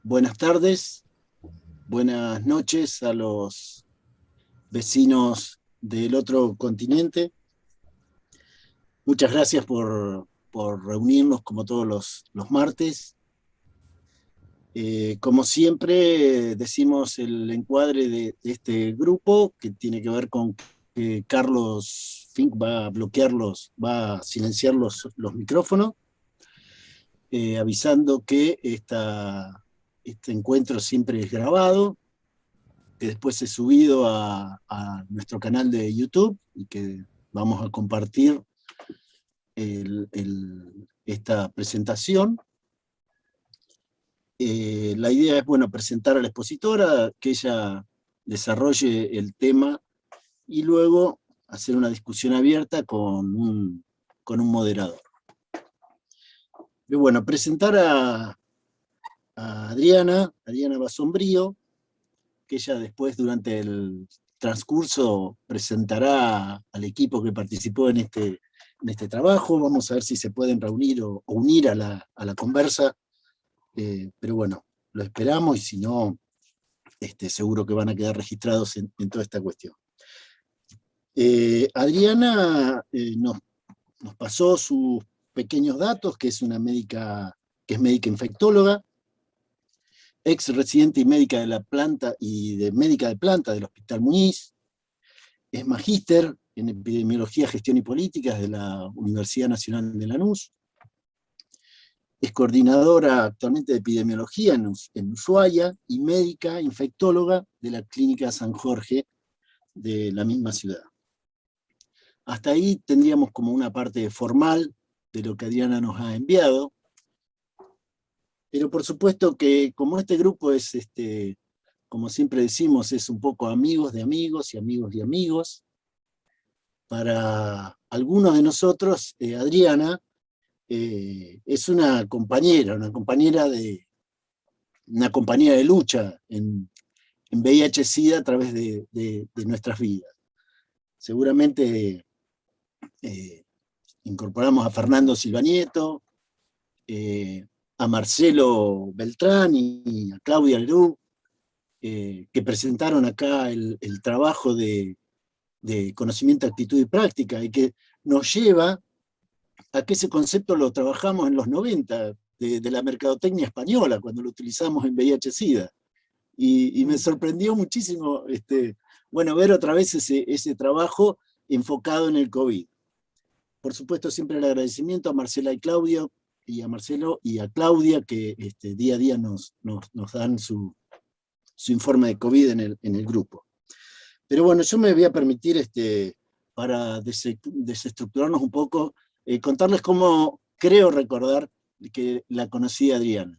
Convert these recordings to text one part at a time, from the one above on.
Buenas tardes, buenas noches a los vecinos del otro continente. Muchas gracias por reunirnos como todos los martes. Como siempre, decimos el encuadre de este grupo que tiene que ver con que Carlos Fink va a bloquearlos, va a silenciar los micrófonos, avisando que este encuentro siempre es grabado, que después es subido a nuestro canal de YouTube y que vamos a compartir esta presentación. La idea es, bueno, presentar a la expositora, que ella desarrolle el tema y luego hacer una discusión abierta con un moderador. Y bueno, presentar a Adriana Basombrío, que ella después durante el transcurso presentará al equipo que participó en este trabajo. Vamos a ver si se pueden reunir o unir a la conversa, pero bueno, lo esperamos y si no, seguro que van a quedar registrados en toda esta cuestión. Adriana nos pasó sus pequeños datos, que es una médica, que es médica infectóloga, ex residente y médica de la planta y de médica de planta del Hospital Muñiz. Es magíster en epidemiología, gestión y políticas de la Universidad Nacional de Lanús. Es coordinadora actualmente de epidemiología en Ushuaia y médica infectóloga de la Clínica San Jorge de la misma ciudad. Hasta ahí tendríamos como una parte formal de lo que Adriana nos ha enviado, pero por supuesto que como este grupo es, como siempre decimos, es un poco amigos de amigos y amigos de amigos, para algunos de nosotros, Adriana es una compañera de lucha en VIH-Sida a través de nuestras vidas. Seguramente incorporamos a Fernando Silvanieto, a Marcelo Beltrán y a Claudia Lerú, que presentaron acá el trabajo de conocimiento, actitud y práctica, y que nos lleva a que ese concepto lo trabajamos en los 90, de la mercadotecnia española, cuando lo utilizamos en VIH-Sida. Y me sorprendió muchísimo bueno, ver otra vez ese trabajo enfocado en el COVID. Por supuesto, siempre el agradecimiento a Marcela y Claudio, y a Marcelo y a Claudia, que día a día nos dan su informe de COVID en el grupo. Pero bueno, yo me voy a permitir, para desestructurarnos un poco, contarles cómo creo recordar que la conocí a Adriana.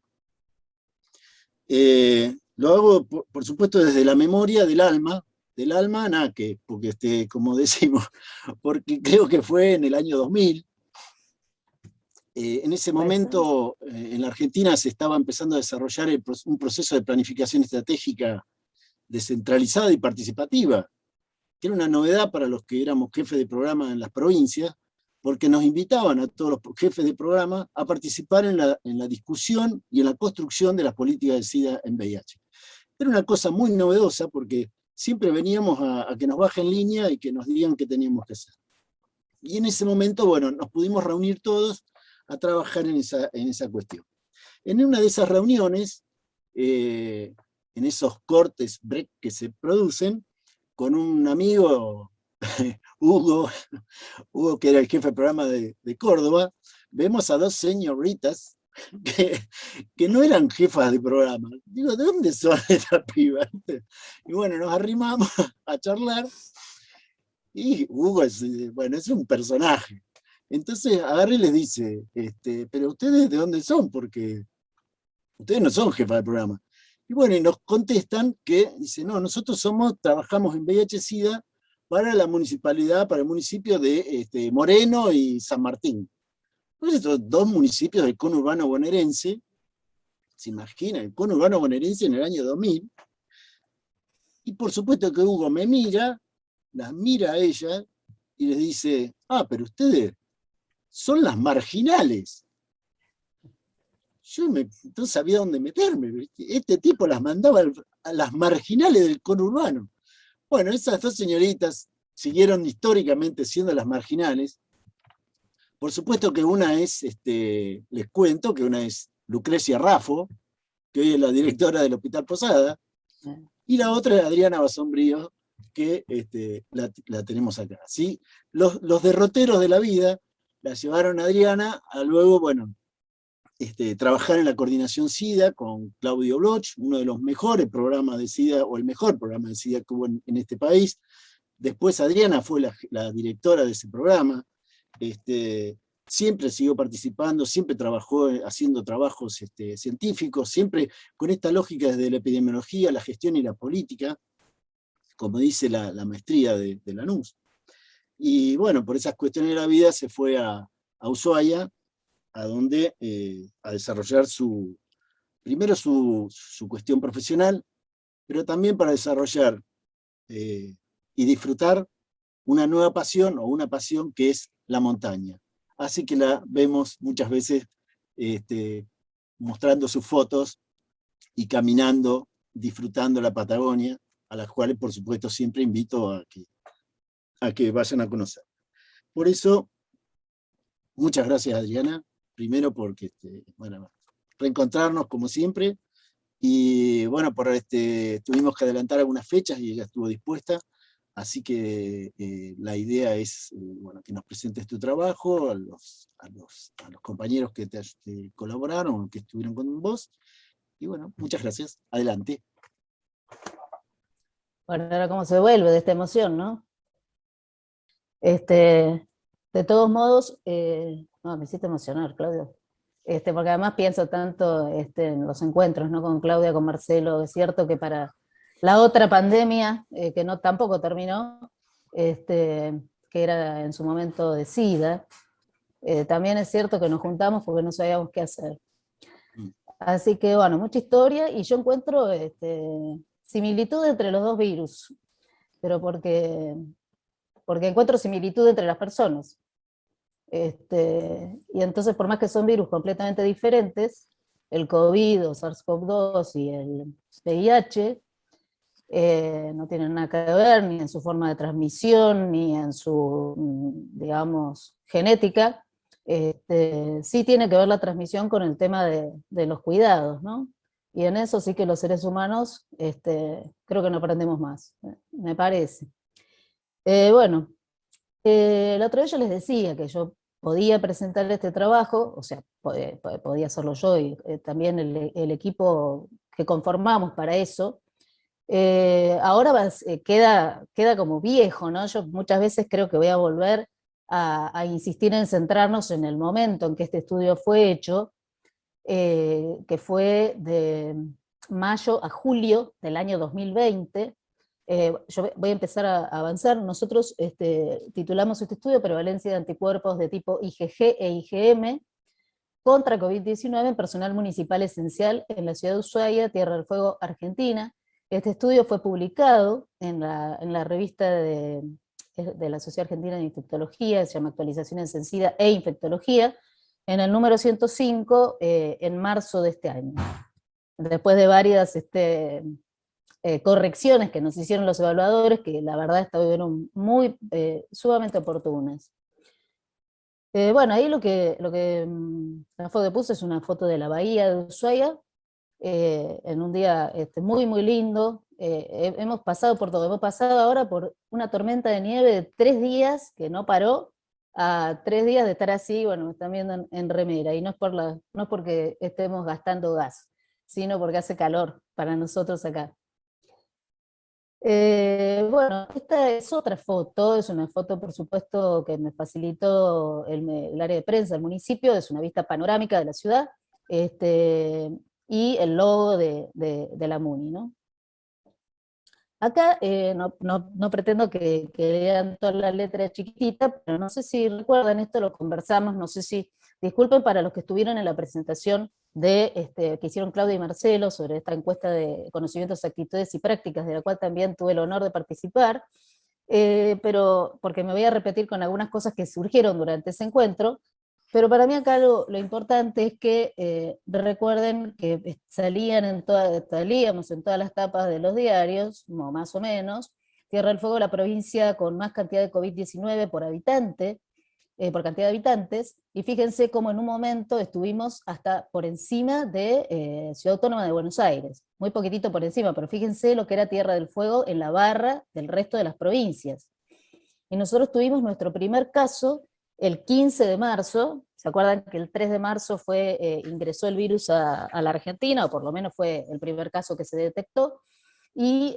Lo hago, por supuesto, desde la memoria del alma naque, porque, como decimos, porque creo que fue en el año 2000. En ese Pues momento, en la Argentina se estaba empezando a desarrollar un proceso de planificación estratégica descentralizada y participativa, que era una novedad para los que éramos jefes de programa en las provincias, porque nos invitaban a todos los jefes de programa a participar en la discusión y en la construcción de las políticas de SIDA en VIH. Era una cosa muy novedosa porque siempre veníamos a que nos bajen línea y que nos digan qué teníamos que hacer. Y en ese momento, bueno, nos pudimos reunir todos a trabajar en esa cuestión. En una de esas reuniones, en esos cortes, break que se producen, con un amigo, Hugo, que era el jefe de programa de Córdoba, vemos a dos señoritas que, que no eran jefas de programa. Digo, ¿de dónde son estas pibas? Y bueno, nos arrimamos a charlar y Hugo es un personaje. Entonces agarra y les dice, pero ustedes de dónde son, porque ustedes no son jefas de programa. Y bueno, y nos contestan que, dice, no, nosotros trabajamos en VIH-Sida para la municipalidad, para el municipio de Moreno y San Martín. Pues estos dos municipios del conurbano bonaerense, se imagina, el conurbano bonaerense en el año 2000, y por supuesto que Hugo me mira, las mira a ella y les dice, pero ustedes son las marginales. no sabía dónde meterme. ¿Viste? Este tipo las mandaba a las marginales del conurbano. Bueno, esas dos señoritas siguieron históricamente siendo las marginales. Por supuesto que una es, les cuento, que una es Lucrecia Raffo, que hoy es la directora del Hospital Posada, y la otra es Adriana Basombrío, que la tenemos acá. ¿Sí? Los derroteros de la vida la llevaron a Adriana a luego, bueno, trabajar en la coordinación SIDA con Claudio Bloch, uno de los mejores programas de SIDA, o el mejor programa de SIDA que hubo en este país. Después Adriana fue la directora de ese programa. Siempre siguió participando, siempre trabajó haciendo trabajos científicos, siempre con esta lógica desde la epidemiología, la gestión y la política, como dice la maestría de Lanús. Y bueno, por esas cuestiones de la vida se fue a Ushuaia, a donde a desarrollar primero su cuestión profesional, pero también para desarrollar y disfrutar una nueva pasión, o una pasión que es la montaña. Así que la vemos muchas veces mostrando sus fotos y caminando, disfrutando la Patagonia, a las cuales por supuesto siempre invito a que vayan a conocer. Por eso, muchas gracias Adriana, primero porque, bueno, reencontrarnos como siempre, y bueno, tuvimos que adelantar algunas fechas y ella estuvo dispuesta, así que la idea es bueno, que nos presentes tu trabajo a los compañeros que te colaboraron, que estuvieron con vos, y bueno, muchas gracias, adelante. Bueno, ahora cómo se vuelve de esta emoción, ¿no? De todos modos, no, me hiciste emocionar, Claudio. Porque además pienso tanto en los encuentros, ¿no? Con Claudia, con Marcelo. Es cierto que para la otra pandemia, que no tampoco terminó, que era en su momento de SIDA, también es cierto que nos juntamos porque no sabíamos qué hacer. Así que bueno, mucha historia, y yo encuentro similitud entre los dos virus, pero porque encuentro similitud entre las personas. Y entonces, por más que son virus completamente diferentes, el COVID o SARS-CoV-2 y el VIH no tienen nada que ver ni en su forma de transmisión, ni en su, digamos, genética. Sí tiene que ver la transmisión con el tema de los cuidados, ¿no? Y en eso sí que los seres humanos creo que no aprendemos más, me parece. Bueno, el otro día yo les decía que yo podía presentar este trabajo, o sea, podía hacerlo yo y también el equipo que conformamos para eso. Ahora queda como viejo, ¿no? Yo muchas veces creo que voy a volver a insistir en centrarnos en el momento en que este estudio fue hecho, que fue de mayo a julio del año 2020. Yo voy a empezar a avanzar. Nosotros titulamos este estudio Prevalencia de anticuerpos de tipo IgG e IgM contra COVID-19 en personal municipal esencial en la ciudad de Ushuaia, Tierra del Fuego, Argentina. Este estudio fue publicado en la revista de la Sociedad Argentina de Infectología, se llama Actualizaciones en SIDA e Infectología, en el número 105 en marzo de este año. Después de varias correcciones que nos hicieron los evaluadores, que la verdad estuvieron sumamente oportunas. Bueno, ahí la foto que puse es una foto de la bahía de Ushuaia, en un día muy, muy lindo. Hemos pasado por todo, hemos pasado ahora por una tormenta de nieve de 3 días que no paró, a 3 días de estar así, bueno, me están viendo en remera, y no es porque estemos gastando gas, sino porque hace calor para nosotros acá. Bueno, esta es otra foto, es una foto por supuesto que me facilitó el área de prensa del municipio, es una vista panorámica de la ciudad, y el logo de la MUNI, ¿no? Acá no pretendo que lean toda la letra chiquitita, pero no sé si recuerdan, esto lo conversamos, no sé si, disculpen para los que estuvieron en la presentación que hicieron Claudia y Marcelo sobre esta encuesta de conocimientos, actitudes y prácticas, de la cual también tuve el honor de participar, pero porque me voy a repetir con algunas cosas que surgieron durante ese encuentro, Pero para mí acá lo importante es que recuerden que salíamos en todas las tapas de los diarios, más o menos, Tierra del Fuego, la provincia con más cantidad de COVID-19 por habitante, por cantidad de habitantes, y fíjense cómo en un momento estuvimos hasta por encima de Ciudad Autónoma de Buenos Aires, muy poquitito por encima, pero fíjense lo que era Tierra del Fuego en la barra del resto de las provincias. Y nosotros tuvimos nuestro primer caso el 15 de marzo, ¿se acuerdan que el 3 de marzo ingresó el virus a la Argentina, o por lo menos fue el primer caso que se detectó? Y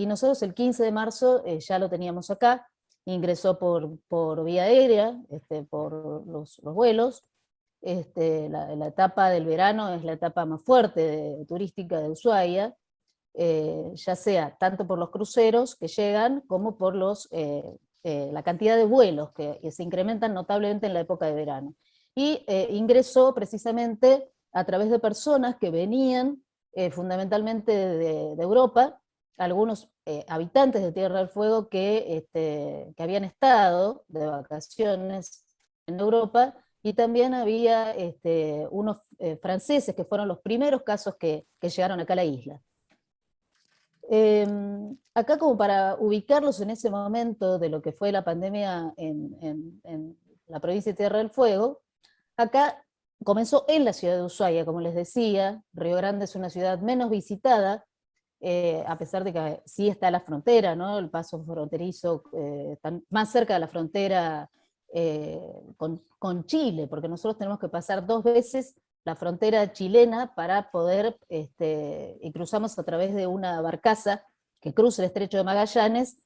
nosotros el 15 de marzo ya lo teníamos acá, ingresó por vía aérea, por los vuelos. La etapa del verano es la etapa más fuerte turística de Ushuaia, ya sea tanto por los cruceros que llegan como por la cantidad de vuelos que se incrementan notablemente en la época de verano. Y ingresó precisamente a través de personas que venían fundamentalmente de Europa, algunos habitantes de Tierra del Fuego que habían estado de vacaciones en Europa, y también había unos franceses que fueron los primeros casos que llegaron acá a la isla. Acá, como para ubicarlos en ese momento de lo que fue la pandemia en la provincia de Tierra del Fuego, acá comenzó en la ciudad de Ushuaia, como les decía. Río Grande es una ciudad menos visitada, a pesar de que sí está la frontera, ¿no? El paso fronterizo, está más cerca de la frontera con Chile, porque nosotros tenemos que pasar 2 veces la frontera chilena para poder, y cruzamos a través de una barcaza que cruza el estrecho de Magallanes,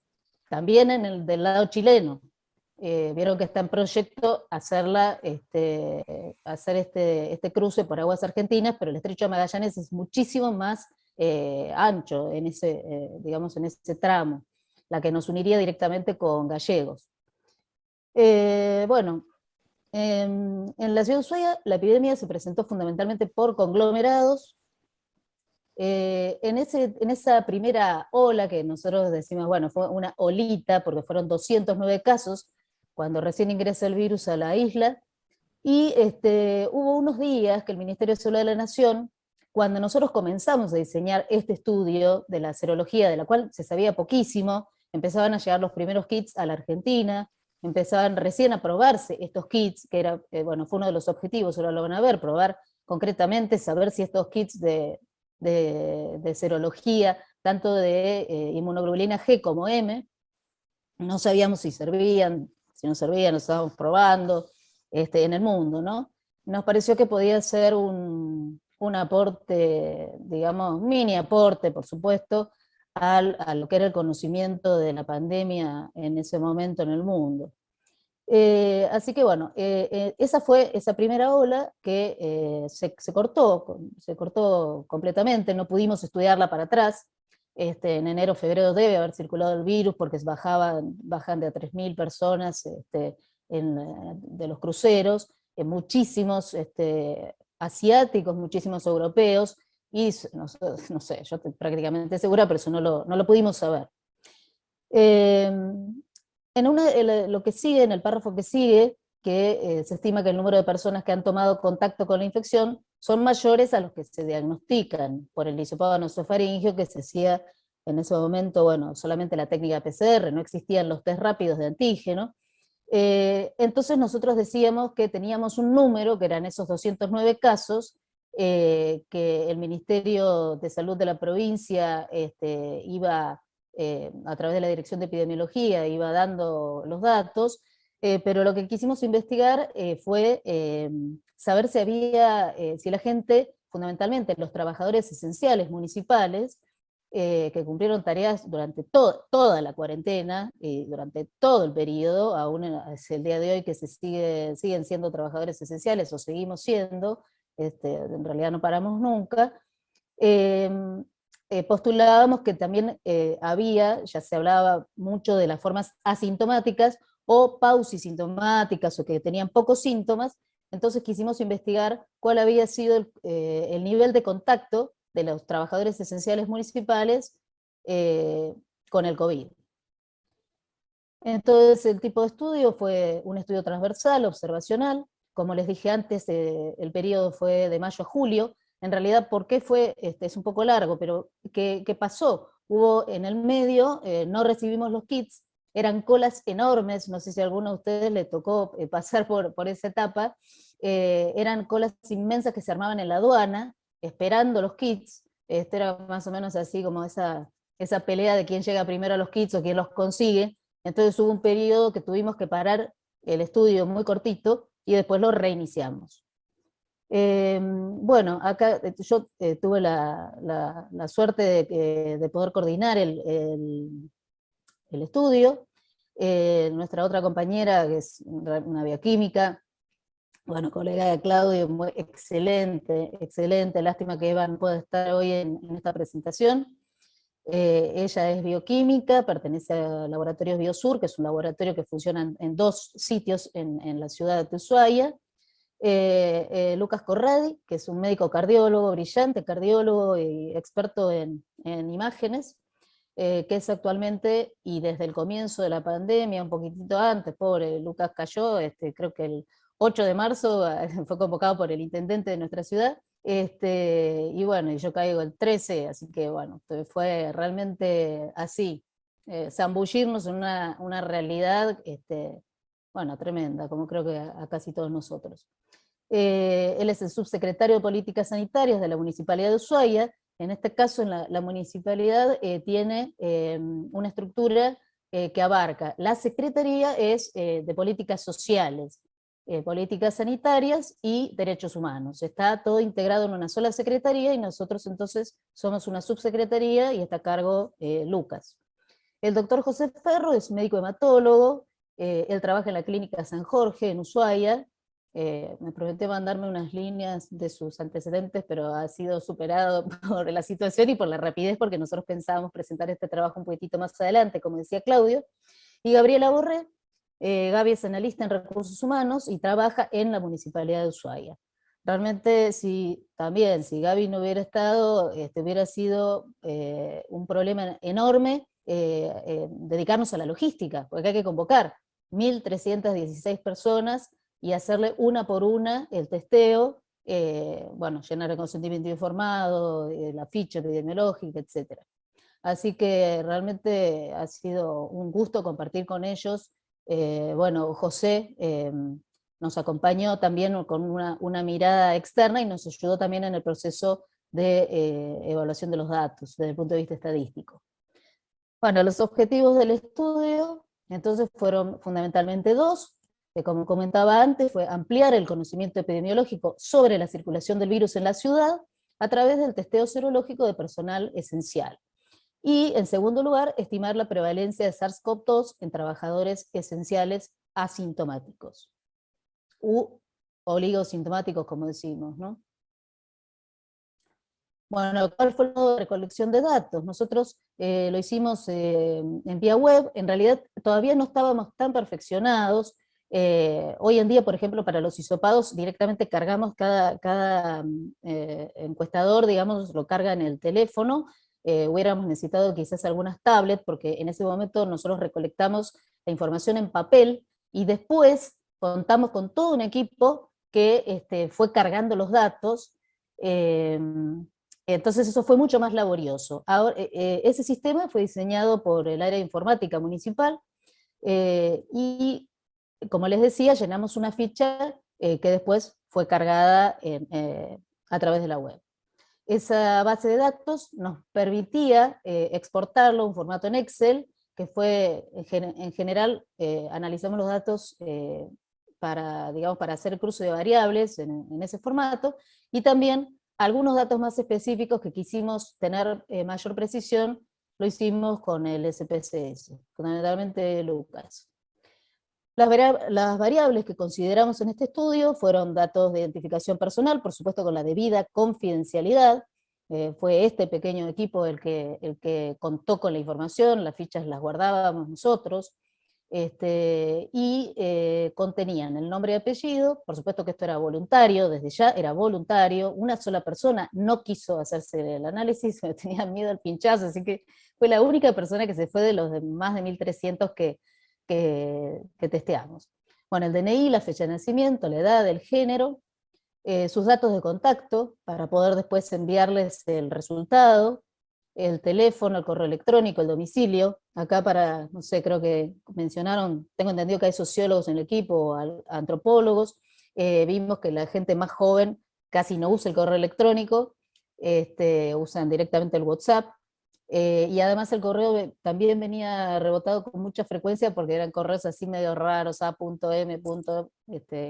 también del lado chileno. Vieron que está en proyecto hacer este cruce por aguas argentinas, pero el estrecho de Magallanes es muchísimo más ancho digamos, en ese tramo, la que nos uniría directamente con Gallegos. Bueno, en la ciudad de Ushuaia la epidemia se presentó fundamentalmente por conglomerados. En esa primera ola, que nosotros decimos, bueno, fue una olita, porque fueron 209 casos cuando recién ingresa el virus a la isla, y hubo unos días que el Ministerio de Salud de la Nación, cuando nosotros comenzamos a diseñar este estudio de la serología, de la cual se sabía poquísimo, empezaban a llegar los primeros kits a la Argentina, empezaban recién a probarse estos kits, que era, fue uno de los objetivos, ahora lo van a ver, probar concretamente, saber si estos kits de serología, tanto de inmunoglobulina G como M, no sabíamos si servían, si no servían, lo estábamos probando en el mundo, ¿no? Nos pareció que podía ser un aporte, digamos, mini aporte, por supuesto, a lo que era el conocimiento de la pandemia en ese momento en el mundo. Así que bueno, esa fue esa primera ola que se cortó completamente, no pudimos estudiarla para atrás. En enero, febrero debe haber circulado el virus porque bajan de a 3.000 personas de los cruceros, muchísimos asiáticos, muchísimos europeos, y no sé, yo estoy prácticamente segura, pero eso no lo pudimos saber. Lo que sigue, en el párrafo que sigue, que se estima que el número de personas que han tomado contacto con la infección son mayores a los que se diagnostican por el hisopado nasofaringeo, que se hacía en ese momento, bueno, solamente la técnica PCR, no existían los test rápidos de antígeno. Entonces nosotros decíamos que teníamos un número, que eran esos 209 casos, que el Ministerio de Salud de la provincia iba a través de la Dirección de Epidemiología, iba dando los datos, pero lo que quisimos investigar fue saber si la gente, fundamentalmente los trabajadores esenciales municipales, que cumplieron tareas durante toda la cuarentena, y durante todo el periodo, aún es el día de hoy que siguen siendo trabajadores esenciales, o seguimos siendo, en realidad no paramos nunca. Postulábamos que también ya se hablaba mucho de las formas asintomáticas o pausisintomáticas, o que tenían pocos síntomas. Entonces quisimos investigar cuál había sido el nivel de contacto de los trabajadores esenciales municipales con el COVID. Entonces el tipo de estudio fue un estudio transversal, observacional, como les dije antes, el periodo fue de mayo a julio. En realidad, ¿por qué fue? Es un poco largo, pero ¿qué pasó? Hubo en el medio, no recibimos los kits, eran colas enormes, no sé si a alguno de ustedes le tocó pasar por esa etapa, eran colas inmensas que se armaban en la aduana, esperando los kits. Era más o menos así como esa pelea de quién llega primero a los kits o quién los consigue. Entonces hubo un periodo que tuvimos que parar el estudio muy cortito y después lo reiniciamos. Bueno, acá yo tuve la suerte de poder coordinar el estudio. Nuestra otra compañera, que es una bioquímica, bueno, colega de Claudio, muy excelente, excelente, lástima que Eva no pueda estar hoy en esta presentación. Ella es bioquímica, pertenece al Laboratorios Biosur, que es un laboratorio que funciona en 2 sitios en la ciudad de Ushuaia. Lucas Corradi, que es un médico cardiólogo, brillante cardiólogo y experto en imágenes, que es actualmente, y desde el comienzo de la pandemia, un poquitito antes, pobre Lucas cayó, creo que el 8 de marzo fue convocado por el intendente de nuestra ciudad, y bueno, y yo caigo el 13, así que bueno, fue realmente así, zambullirnos en una realidad, bueno, tremenda, como creo que a casi todos nosotros. Él es el subsecretario de Políticas Sanitarias de la Municipalidad de Ushuaia. En este caso, la municipalidad tiene una estructura que abarca, la Secretaría es de Políticas Sociales, Políticas Sanitarias y Derechos Humanos. Está todo integrado en una sola secretaría y nosotros entonces somos una subsecretaría y está a cargo Lucas. El doctor José Ferro es médico hematólogo, él trabaja en la Clínica San Jorge en Ushuaia. Me prometió mandarme unas líneas de sus antecedentes, pero ha sido superado por la situación y por la rapidez, porque nosotros pensábamos presentar este trabajo un poquitito más adelante, como decía Claudio. Y Gabriela Borré, Gaby es analista en recursos humanos y trabaja en la Municipalidad de Ushuaia. Realmente, si Gaby no hubiera estado, hubiera sido un problema enorme dedicarnos a la logística, porque hay que convocar 1.316 personas y hacerle una por una el testeo, bueno, llenar el consentimiento informado, la ficha epidemiológica, etc. Así que realmente ha sido un gusto compartir con ellos. Bueno, José nos acompañó también con una mirada externa y nos ayudó también en el proceso de evaluación de los datos desde el punto de vista estadístico. Bueno, los objetivos del estudio entonces fueron fundamentalmente 2, que como comentaba antes, fue ampliar el conocimiento epidemiológico sobre la circulación del virus en la ciudad a través del testeo serológico de personal esencial. Y en segundo lugar, estimar la prevalencia de SARS-CoV-2 en trabajadores esenciales asintomáticos, u oligosintomáticos, como decimos, ¿no? Bueno, ¿cuál fue el modo de recolección de datos? Nosotros lo hicimos en vía web, en realidad todavía no estábamos tan perfeccionados. Hoy en día, por ejemplo, para los hisopados directamente cargamos cada encuestador, digamos, lo carga en el teléfono. Hubiéramos necesitado quizás algunas tablets, porque en ese momento nosotros recolectamos la información en papel y después contamos con todo un equipo que fue cargando los datos. Entonces eso fue mucho más laborioso. Ahora, ese sistema fue diseñado por el área de informática municipal y, como les decía, llenamos una ficha que después fue cargada a través de la web. Esa base de datos nos permitía exportarlo en formato en Excel, que fue, en general, analizamos los datos para hacer el cruce de variables en ese formato, y también algunos datos más específicos que quisimos tener mayor precisión, lo hicimos con el SPSS, fundamentalmente Lucas. Las variables que consideramos en este estudio fueron datos de identificación personal, por supuesto con la debida confidencialidad. Fue este pequeño equipo el que contó con la información, las fichas las guardábamos nosotros, y contenían el nombre y apellido. Por supuesto que esto era voluntario, desde ya era voluntario, una sola persona no quiso hacerse el análisis, tenía miedo al pinchazo, así que fue la única persona que se fue de los más de 1.300 que testeamos. Bueno, el DNI, la fecha de nacimiento, la edad, el género, sus datos de contacto para poder después enviarles el resultado, el teléfono, el correo electrónico, el domicilio. Acá para, no sé, creo que mencionaron, tengo entendido que hay sociólogos en el equipo, antropólogos, vimos que la gente más joven casi no usa el correo electrónico, usan directamente el WhatsApp, y además el correo también venía rebotado con mucha frecuencia porque eran correos así medio raros, A.M.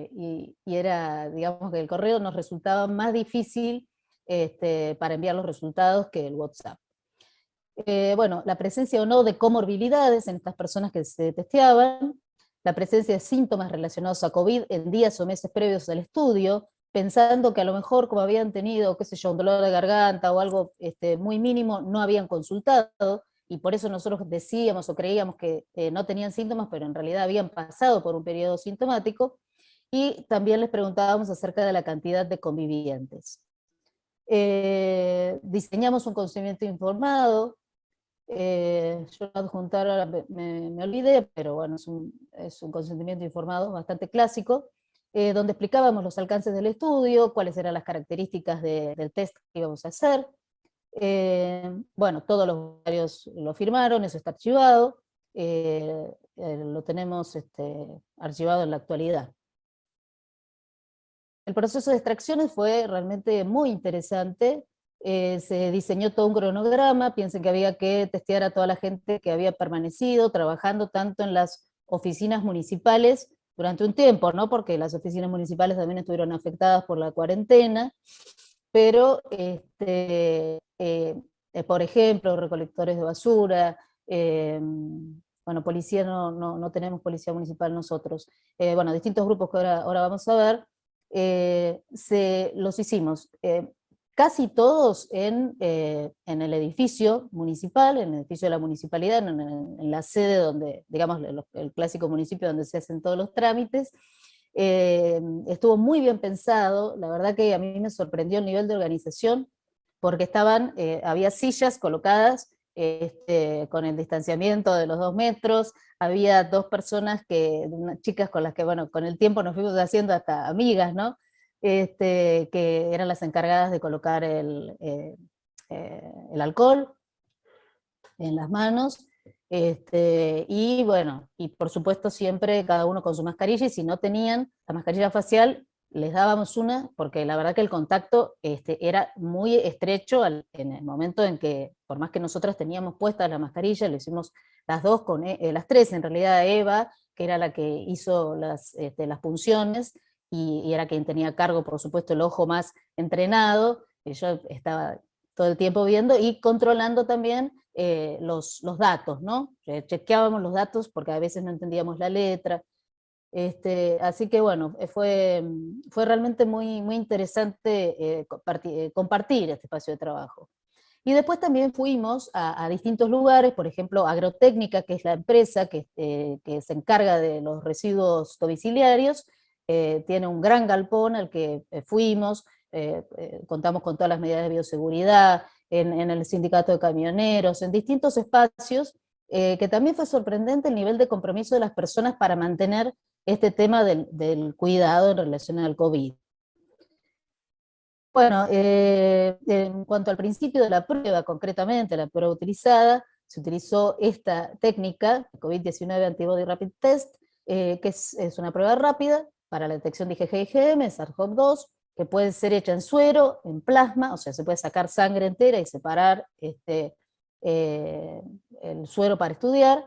Y era, digamos que el correo nos resultaba más difícil para enviar los resultados que el WhatsApp. Bueno, la presencia o no de comorbilidades en estas personas que se testeaban, la presencia de síntomas relacionados a COVID en días o meses previos al estudio, pensando que a lo mejor como habían tenido, qué sé yo, un dolor de garganta o algo muy mínimo, no habían consultado, y por eso nosotros decíamos o creíamos que no tenían síntomas, pero en realidad habían pasado por un periodo sintomático, y también les preguntábamos acerca de la cantidad de convivientes. Diseñamos un consentimiento informado. Yo adjuntar ahora me olvidé, pero bueno, es un consentimiento informado bastante clásico, donde explicábamos los alcances del estudio, cuáles eran las características del test que íbamos a hacer. Bueno, todos los usuarios lo firmaron, eso está archivado, lo tenemos archivado en la actualidad. El proceso de extracciones fue realmente muy interesante. Se diseñó todo un cronograma, piensen que había que testear a toda la gente que había permanecido trabajando tanto en las oficinas municipales durante un tiempo, ¿no? Porque las oficinas municipales también estuvieron afectadas por la cuarentena, pero por ejemplo, recolectores de basura, bueno, policía no tenemos policía municipal nosotros, bueno, distintos grupos que ahora vamos a ver, los hicimos casi todos en el edificio municipal, en el edificio de la municipalidad, en la sede donde, digamos, el clásico municipio donde se hacen todos los trámites. Estuvo muy bien pensado, la verdad que a mí me sorprendió el nivel de organización, porque había sillas colocadas con el distanciamiento de los 2 metros, había 2 personas, unas chicas con las que, bueno, con el tiempo nos fuimos haciendo hasta amigas, ¿no? Que eran las encargadas de colocar el alcohol en las manos, y bueno, y por supuesto siempre cada uno con su mascarilla, y si no tenían la mascarilla facial, les dábamos una, porque la verdad que el contacto era muy estrecho en el momento en que, por más que nosotras teníamos puesta la mascarilla, lo hicimos las dos, las tres en realidad, Eva, que era la que hizo las punciones, y era quien tenía a cargo, por supuesto, el ojo más entrenado, y yo estaba todo el tiempo viendo y controlando también los datos, ¿no? Chequeábamos los datos porque a veces no entendíamos la letra. Así que bueno, fue realmente muy interesante compartir este espacio de trabajo. Y después también fuimos a distintos lugares, por ejemplo, Agrotécnica, que es la empresa que se encarga de los residuos domiciliarios, tiene un gran galpón al que fuimos, contamos con todas las medidas de bioseguridad, en el sindicato de camioneros, en distintos espacios, que también fue sorprendente el nivel de compromiso de las personas para mantener este tema del cuidado en relación al COVID. Bueno, en cuanto al principio de la prueba, concretamente la prueba utilizada, se utilizó esta técnica, COVID-19 Antibody Rapid Test, que es una prueba rápida para la detección de IgG y IgM, SARS-CoV-2, que puede ser hecha en suero, en plasma, o sea, se puede sacar sangre entera y separar el suero para estudiar,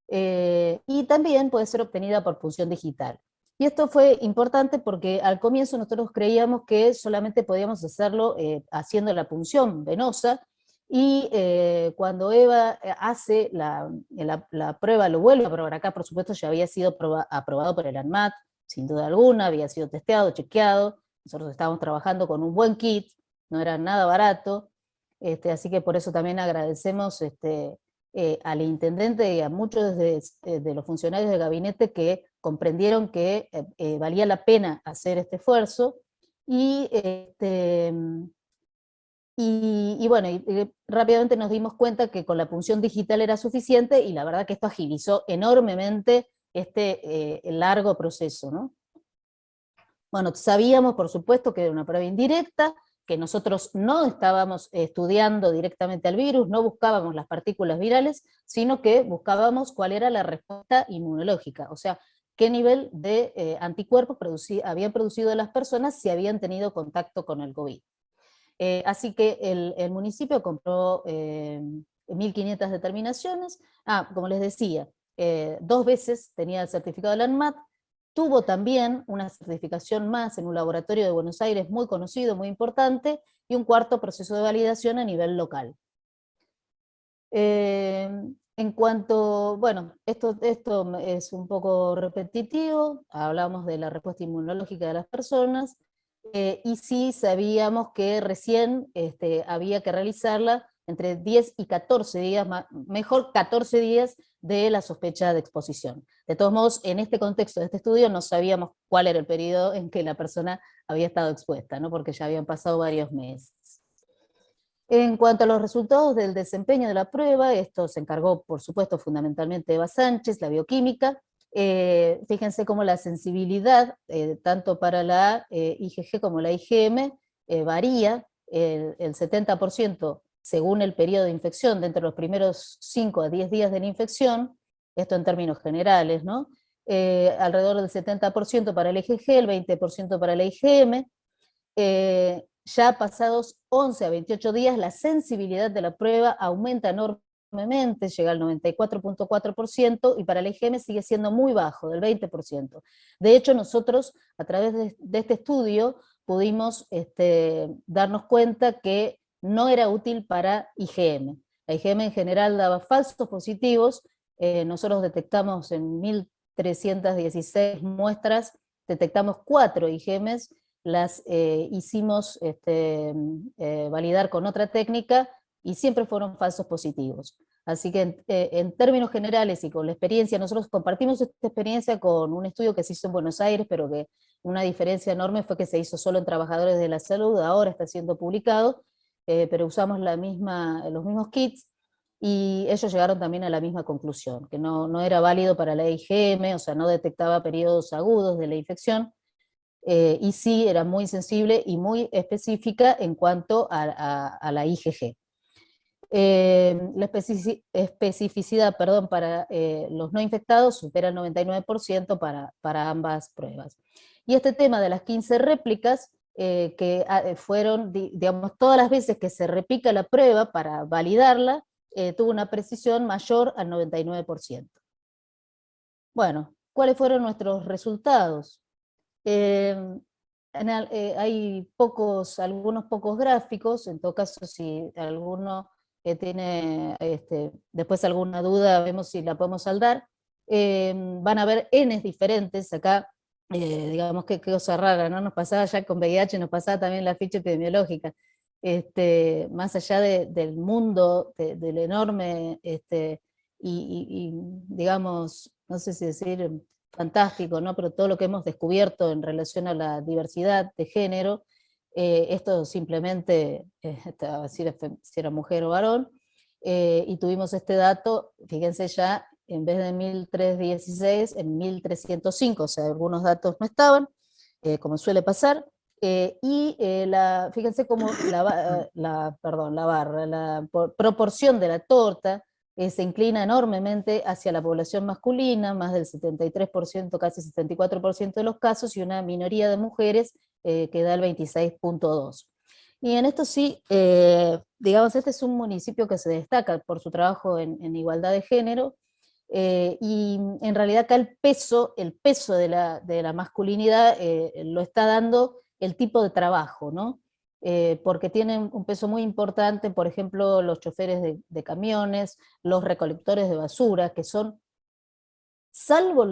y también puede ser obtenida por punción digital. Y esto fue importante porque al comienzo nosotros creíamos que solamente podíamos hacerlo haciendo la punción venosa, y cuando Eva hace la prueba, lo vuelve a probar acá, por supuesto ya había sido aprobado por el ANMAT, sin duda alguna, había sido testeado, chequeado, nosotros estábamos trabajando con un buen kit, no era nada barato, así que por eso también agradecemos al intendente y a muchos de los funcionarios del gabinete que comprendieron que valía la pena hacer este esfuerzo, y, bueno, y rápidamente nos dimos cuenta que con la punción digital era suficiente, y la verdad que esto agilizó enormemente este largo proceso, ¿no? Bueno, sabíamos, por supuesto, que era una prueba indirecta, que nosotros no estábamos estudiando directamente al virus, no buscábamos las partículas virales, sino que buscábamos cuál era la respuesta inmunológica, o sea, qué nivel de anticuerpos habían producido las personas si habían tenido contacto con el COVID. Así que el municipio compró 1.500 determinaciones. Como les decía, 2 veces tenía el certificado de la ANMAT, tuvo también una certificación más en un laboratorio de Buenos Aires muy conocido, muy importante, y un cuarto proceso de validación a nivel local. En cuanto, bueno, esto es un poco repetitivo, hablamos de la respuesta inmunológica de las personas, y sí sabíamos que recién había que realizarla entre 10 y 14 días, mejor 14 días de la sospecha de exposición. De todos modos, en este contexto de este estudio no sabíamos cuál era el periodo en que la persona había estado expuesta, ¿no? Porque ya habían pasado varios meses. En cuanto a los resultados del desempeño de la prueba, esto se encargó, por supuesto, fundamentalmente Eva Sánchez, la bioquímica. Fíjense cómo la sensibilidad, tanto para la IgG como la IgM, varía el 70% según el periodo de infección, de entre los primeros 5 a 10 días de la infección, esto en términos generales, ¿no? Alrededor del 70% para el IgG, el 20% para la IgM. Ya pasados 11 a 28 días, la sensibilidad de la prueba aumenta enormemente, llega al 94.4%, y para el IgM sigue siendo muy bajo, del 20%. De hecho, nosotros, a través de este estudio, pudimos darnos cuenta que no era útil para IgM. La IgM en general daba falsos positivos, nosotros detectamos en 1.316 muestras, detectamos 4 IgMs, las hicimos validar con otra técnica y siempre fueron falsos positivos. Así que en términos generales y con la experiencia, nosotros compartimos esta experiencia con un estudio que se hizo en Buenos Aires, pero que una diferencia enorme fue que se hizo solo en trabajadores de la salud, ahora está siendo publicado, pero usamos los mismos kits, y ellos llegaron también a la misma conclusión, que no era válido para la IgM, o sea, no detectaba periodos agudos de la infección, y sí era muy sensible y muy específica en cuanto a la IgG. La especificidad, perdón, para los no infectados supera el 99% para ambas pruebas. Y este tema de las 15 réplicas, que fueron, digamos, todas las veces que se replica la prueba para validarla, tuvo una precisión mayor al 99%. Bueno, ¿cuáles fueron nuestros resultados? Hay algunos pocos gráficos, en todo caso si alguno tiene después alguna duda, vemos si la podemos saldar. Van a ver Ns diferentes, acá digamos que qué cosa rara, ¿no? Nos pasaba ya con VIH, nos pasaba también la ficha epidemiológica. Más allá del mundo, del enorme, y digamos, no sé si decir fantástico, ¿no? Pero todo lo que hemos descubierto en relación a la diversidad de género, esto simplemente, si era mujer o varón, y tuvimos este dato, fíjense ya, en vez de 1.316, en 1.305, o sea, algunos datos no estaban, como suele pasar, fíjense cómo la proporción de la torta se inclina enormemente hacia la población masculina, más del 73%, casi 74% de los casos, y una minoría de mujeres que da el 26.2%. Y en esto sí, digamos, este es un municipio que se destaca por su trabajo en igualdad de género, y en realidad acá el peso de la masculinidad lo está dando el tipo de trabajo, ¿no? Porque tienen un peso muy importante, por ejemplo, los choferes de camiones, los recolectores de basura, que son, salvo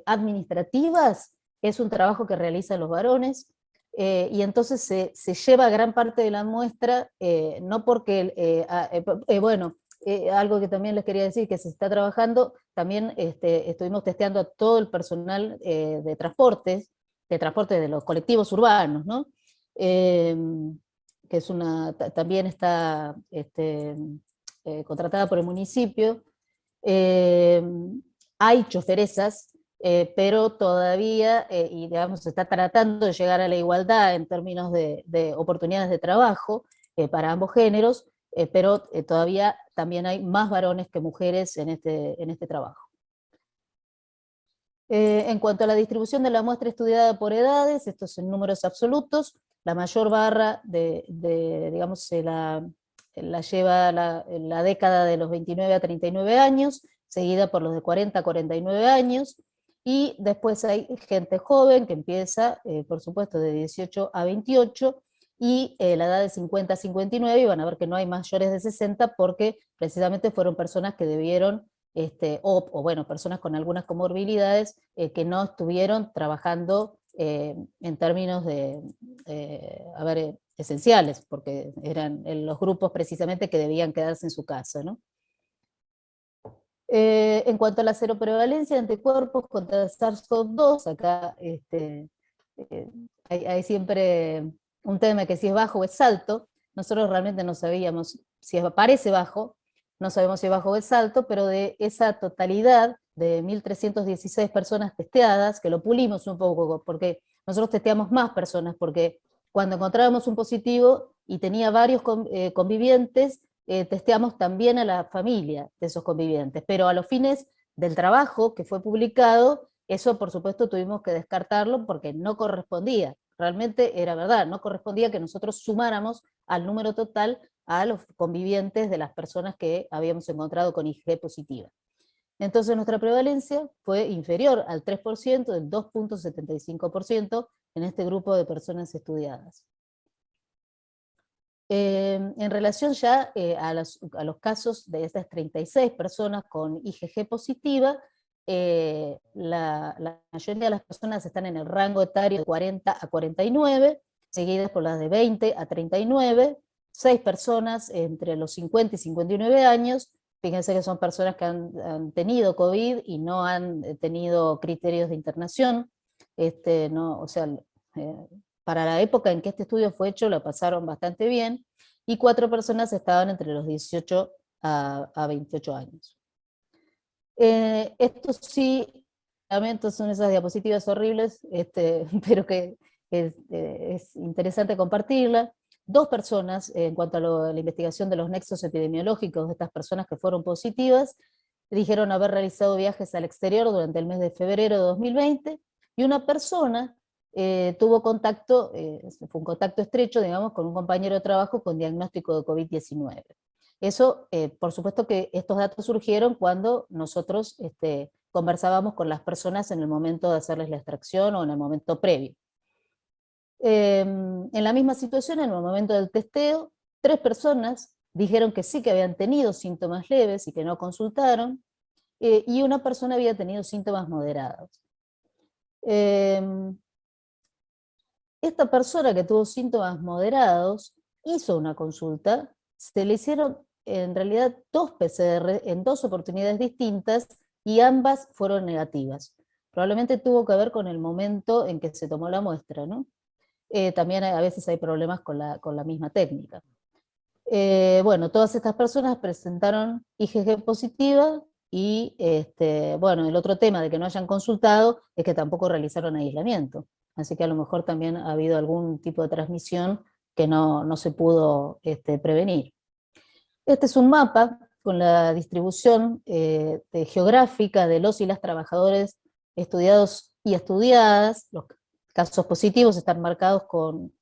administrativas, es un trabajo que realizan los varones, y entonces se lleva gran parte de la muestra, no porque, bueno, algo que también les quería decir, que se está trabajando, también estuvimos testeando a todo el personal de transporte de los colectivos urbanos, ¿no? Que también está contratada por el municipio. Hay choferesas, pero todavía, y digamos, se está tratando de llegar a la igualdad en términos de oportunidades de trabajo para ambos géneros, pero todavía también hay más varones que mujeres en este trabajo. En cuanto a la distribución de la muestra estudiada por edades, estos en números absolutos, la mayor barra digamos, la lleva la década de los 29 a 39 años, seguida por los de 40 a 49 años, y después hay gente joven que empieza, por supuesto, de 18 a 28, y la edad de 50 a 59, y van a ver que no hay mayores de 60 porque precisamente fueron personas que debieron o bueno, personas con algunas comorbilidades que no estuvieron trabajando en términos esenciales, porque eran los grupos precisamente que debían quedarse en su casa, ¿no? En cuanto a la seroprevalencia de anticuerpos contra SARS-CoV-2, acá hay siempre un tema que si es bajo o es alto. Nosotros realmente no sabíamos si parece bajo, no sabemos si es bajo o es alto, pero de esa totalidad de 1.316 personas testeadas, que lo pulimos un poco, porque nosotros testeamos más personas, porque cuando encontrábamos un positivo y tenía varios convivientes, testeamos también a la familia de esos convivientes, pero a los fines del trabajo que fue publicado, eso por supuesto tuvimos que descartarlo porque no correspondía, realmente era verdad, no correspondía que nosotros sumáramos al número total a los convivientes de las personas que habíamos encontrado con IgG positiva. Entonces nuestra prevalencia fue inferior al 3%, del 2.75% en este grupo de personas estudiadas. En relación ya a los casos de estas 36 personas con IgG positiva, la mayoría de las personas están en el rango etario de 40 a 49, seguidas por las de 20 a 39, 6 personas entre los 50 y 59 años, fíjense que son personas que han tenido COVID y no han tenido criterios de internación, no, o sea, para la época en que este estudio fue hecho lo pasaron bastante bien, y 4 personas estaban entre los 18 a 28 años. Esto sí, lamento, son esas diapositivas horribles, pero que es interesante compartirla. 2 personas, en cuanto a la investigación de los nexos epidemiológicos de estas personas que fueron positivas, dijeron haber realizado viajes al exterior durante el mes de febrero de 2020, y una persona tuvo contacto, fue un contacto estrecho, digamos, con un compañero de trabajo con diagnóstico de COVID-19. Eso, por supuesto que estos datos surgieron cuando nosotros conversábamos con las personas en el momento de hacerles la extracción o en el momento previo. En la misma situación, en el momento del testeo, 3 personas dijeron que sí que habían tenido síntomas leves y que no consultaron, y una persona había tenido síntomas moderados. Esta persona que tuvo síntomas moderados hizo una consulta, se le hicieron en realidad 2 PCR en 2 oportunidades distintas y ambas fueron negativas. Probablemente tuvo que ver con el momento en que se tomó la muestra, ¿no? También a veces hay problemas con la misma técnica. Bueno, todas estas personas presentaron IgG positiva y, bueno, el otro tema de que no hayan consultado es que tampoco realizaron aislamiento. Así que a lo mejor también ha habido algún tipo de transmisión que no se pudo prevenir. Este es un mapa con la distribución geográfica de los y las trabajadores estudiados y estudiadas. Los casos positivos están marcados con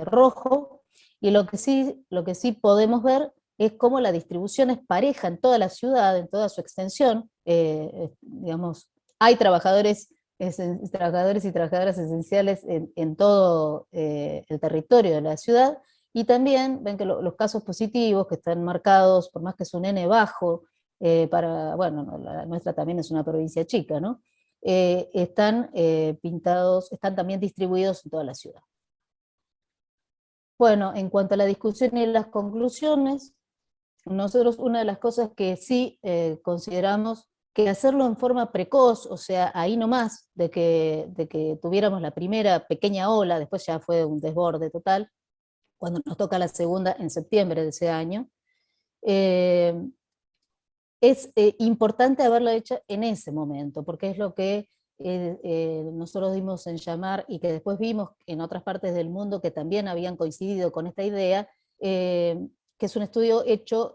rojo, y lo que sí podemos ver es cómo la distribución es pareja en toda la ciudad, en toda su extensión. Digamos, hay trabajadores y trabajadoras esenciales en todo el territorio de la ciudad, y también ven que los casos positivos que están marcados, por más que es un N bajo, bueno, la nuestra también es una provincia chica, ¿no? Están pintados, están también distribuidos en toda la ciudad. Bueno, en cuanto a la discusión y las conclusiones, nosotros una de las cosas que sí consideramos que hacerlo en forma precoz, o sea, ahí nomás de que tuviéramos la primera pequeña ola, después ya fue un desborde total, cuando nos toca la segunda en septiembre de ese año, es importante haberlo hecho en ese momento, porque es lo que nosotros dimos en llamar, y que después vimos en otras partes del mundo que también habían coincidido con esta idea, que es un estudio hecho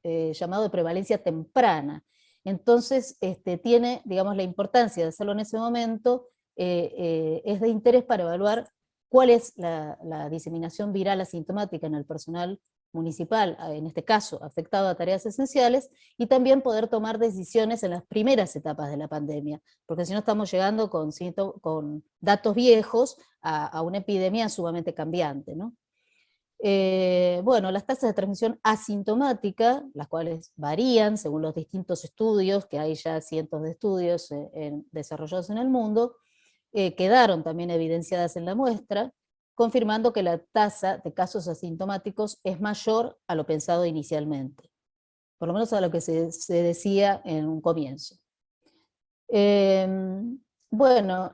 llamado de prevalencia temprana. Entonces, tiene, digamos, la importancia de hacerlo en ese momento, es de interés para evaluar cuál es la diseminación viral asintomática en el personal municipal, en este caso afectado a tareas esenciales, y también poder tomar decisiones en las primeras etapas de la pandemia, porque si no estamos llegando con datos viejos a una epidemia sumamente cambiante, ¿no? Bueno, las tasas de transmisión asintomática, las cuales varían según los distintos estudios, que hay ya cientos de estudios desarrollados en el mundo, quedaron también evidenciadas en la muestra, confirmando que la tasa de casos asintomáticos es mayor a lo pensado inicialmente, por lo menos a lo que se decía en un comienzo. Bueno,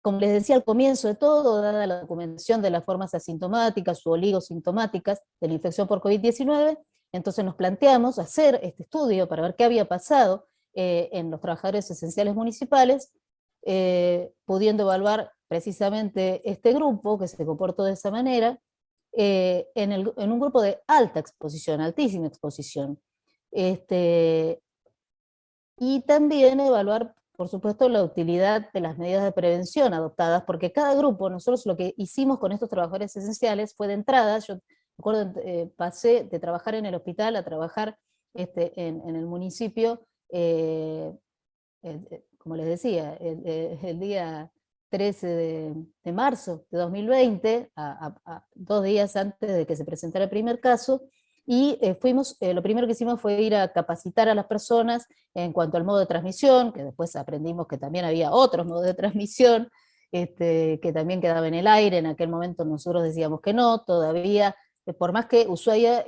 como les decía al comienzo de todo, dada la documentación de las formas asintomáticas u oligosintomáticas de la infección por COVID-19, entonces nos planteamos hacer este estudio para ver qué había pasado en los trabajadores esenciales municipales, pudiendo evaluar precisamente este grupo que se comportó de esa manera, en un grupo de alta exposición, altísima exposición. Y también evaluar, por supuesto, la utilidad de las medidas de prevención adoptadas, porque cada grupo, nosotros lo que hicimos con estos trabajadores esenciales fue de entrada, yo me acuerdo, pasé de trabajar en el hospital a trabajar en el municipio, como les decía, el día 13 de marzo de 2020, a 2 días antes de que se presentara el primer caso, y lo primero que hicimos fue ir a capacitar a las personas en cuanto al modo de transmisión, que después aprendimos que también había otros modos de transmisión, que también quedaba en el aire. En aquel momento nosotros decíamos que no, todavía, por más que Ushuaia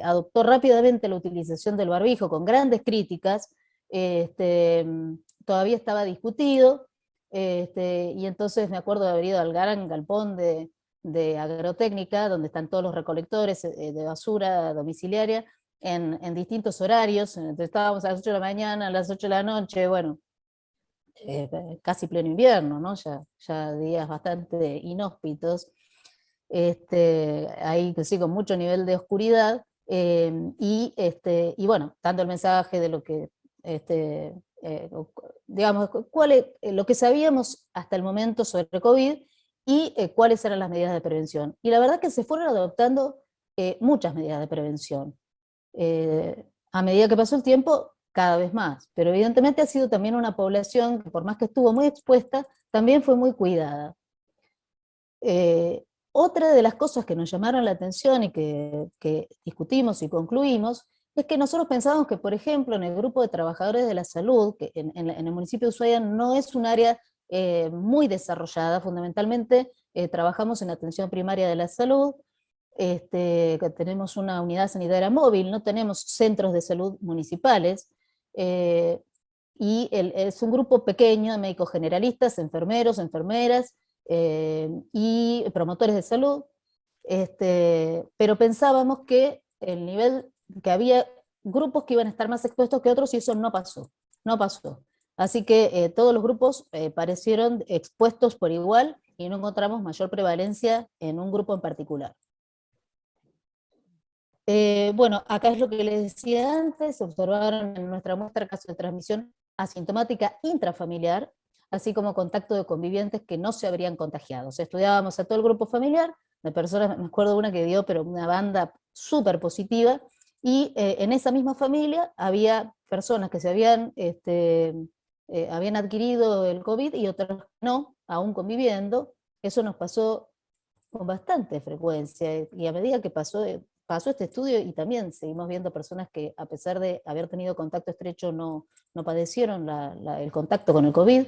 adoptó rápidamente la utilización del barbijo con grandes críticas, todavía estaba discutido, y entonces me acuerdo de haber ido al gran galpón de agrotécnica, donde están todos los recolectores de basura domiciliaria, en distintos horarios. Entonces estábamos a las 8 de la mañana, a las 8 de la noche, bueno, casi pleno invierno, ¿no? Ya días bastante inhóspitos, ahí sí, con mucho nivel de oscuridad, y bueno, dando el mensaje de lo que, digamos, lo que sabíamos hasta el momento sobre COVID, y cuáles eran las medidas de prevención. Y la verdad que se fueron adoptando muchas medidas de prevención. A medida que pasó el tiempo, cada vez más, pero evidentemente ha sido también una población que, por más que estuvo muy expuesta, también fue muy cuidada. Otra de las cosas que nos llamaron la atención y que discutimos y concluimos, es que nosotros pensábamos que, por ejemplo, en el grupo de trabajadores de la salud, que en el municipio de Ushuaia no es un área muy desarrollada, fundamentalmente trabajamos en atención primaria de la salud, que tenemos una unidad sanitaria móvil, no tenemos centros de salud municipales, y es un grupo pequeño de médicos generalistas, enfermeros, enfermeras, y promotores de salud, pero pensábamos que el nivel, que había grupos que iban a estar más expuestos que otros, y eso no pasó, no pasó. Así que todos los grupos parecieron expuestos por igual, y no encontramos mayor prevalencia en un grupo en particular. Bueno, acá es lo que les decía antes, se observaron en nuestra muestra casos de transmisión asintomática intrafamiliar, así como contacto de convivientes que no se habrían contagiado. O sea, estudiábamos a todo el grupo familiar, de personas, me acuerdo de una que dio, pero una banda súper positiva, y en esa misma familia había personas que habían adquirido el COVID y otras no, aún conviviendo. Eso nos pasó con bastante frecuencia, y a medida que pasó este estudio, y también seguimos viendo personas que, a pesar de haber tenido contacto estrecho, no padecieron el contacto con el COVID.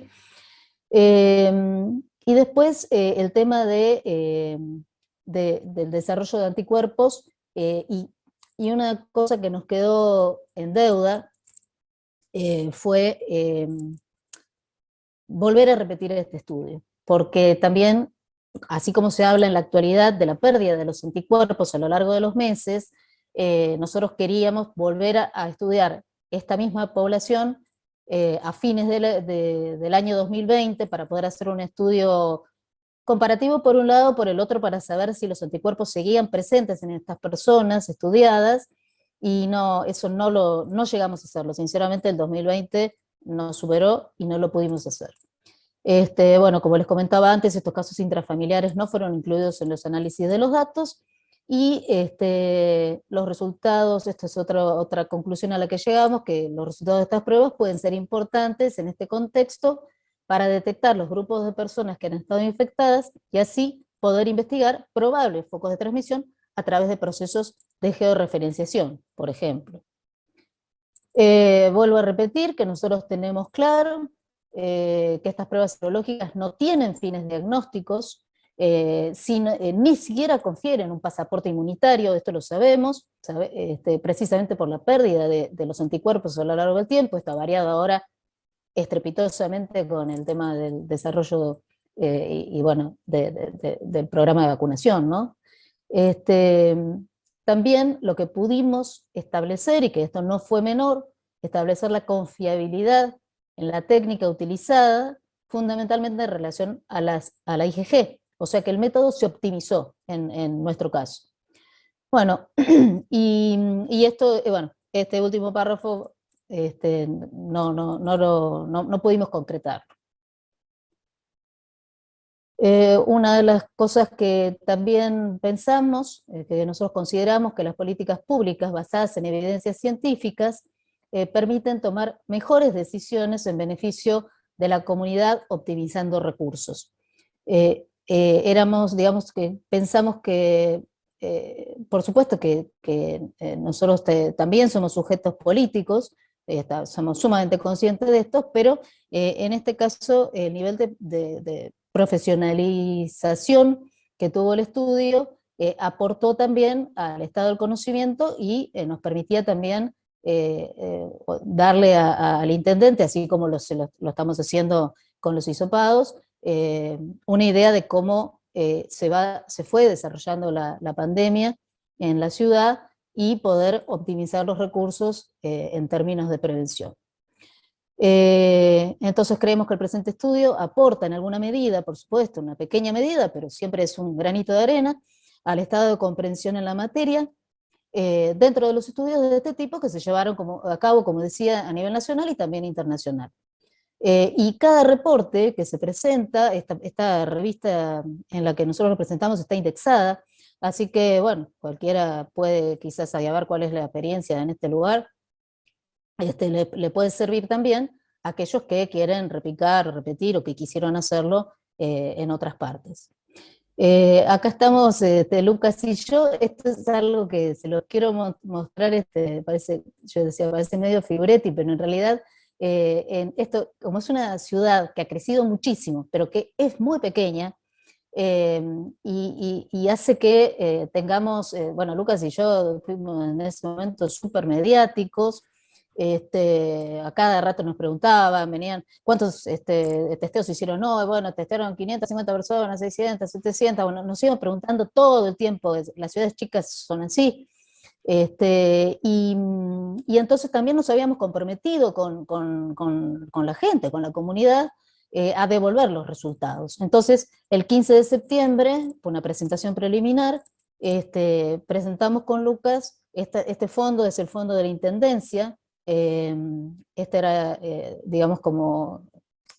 Y después el tema del desarrollo de anticuerpos, y una cosa que nos quedó en deuda fue volver a repetir este estudio, porque también, así como se habla en la actualidad de la pérdida de los anticuerpos a lo largo de los meses, nosotros queríamos volver a estudiar esta misma población a fines del año 2020 para poder hacer un estudio comparativo por un lado, por el otro para saber si los anticuerpos seguían presentes en estas personas estudiadas, y no, eso no llegamos a hacerlo. Sinceramente el 2020 nos superó y no lo pudimos hacer. Bueno, como les comentaba antes, estos casos intrafamiliares no fueron incluidos en los análisis de los datos, y los resultados, esta es otra conclusión a la que llegamos, que los resultados de estas pruebas pueden ser importantes en este contexto para detectar los grupos de personas que han estado infectadas y así poder investigar probables focos de transmisión a través de procesos de georreferenciación, por ejemplo. Vuelvo a repetir que nosotros tenemos claro que estas pruebas serológicas no tienen fines diagnósticos, ni siquiera confieren un pasaporte inmunitario, esto lo sabemos, precisamente por la pérdida de los anticuerpos a lo largo del tiempo. Esto ha variado ahora estrepitosamente con el tema del desarrollo bueno, del programa de vacunación, ¿no? También lo que pudimos establecer, y que esto no fue menor, establecer la confiabilidad en la técnica utilizada, fundamentalmente en relación a la IgG, o sea que el método se optimizó en nuestro caso. Bueno, y esto, bueno, este último párrafo no pudimos concretar. Una de las cosas que también pensamos, que nosotros consideramos que las políticas públicas basadas en evidencias científicas permiten tomar mejores decisiones en beneficio de la comunidad optimizando recursos. Digamos que pensamos que, por supuesto que nosotros también somos sujetos políticos, somos sumamente conscientes de esto, pero en este caso el nivel de profesionalización que tuvo el estudio aportó también al estado del conocimiento y nos permitía también darle al intendente, así como lo estamos haciendo con los hisopados, una idea de cómo se fue desarrollando la pandemia en la ciudad y poder optimizar los recursos en términos de prevención. Entonces creemos que el presente estudio aporta en alguna medida, por supuesto, una pequeña medida, pero siempre es un granito de arena, al estado de comprensión en la materia, dentro de los estudios de este tipo que se llevaron a cabo, como decía, a nivel nacional y también internacional. Y cada reporte que se presenta, esta revista en la que nosotros lo presentamos está indexada, así que, bueno, cualquiera puede quizás saber cuál es la experiencia en este lugar. Le puede servir también a aquellos que quieren repicar, repetir, o que quisieron hacerlo en otras partes. Acá estamos Lucas y yo. Esto es algo que se los quiero mostrar, yo decía, parece medio figuretti, pero en realidad esto, como es una ciudad que ha crecido muchísimo, pero que es muy pequeña, y hace que tengamos, bueno, Lucas y yo fuimos en ese momento súper mediáticos. A cada rato nos preguntaban, venían, ¿cuántos testeos hicieron hoy? Bueno, testearon 550 personas, 600, 700, bueno, nos iban preguntando todo el tiempo. Las ciudades chicas son así. Y entonces también nos habíamos comprometido con la gente, con la comunidad, a devolver los resultados. Entonces, el 15 de septiembre, por una presentación preliminar, presentamos con Lucas este fondo, es el fondo de la Intendencia. Este era, digamos, como,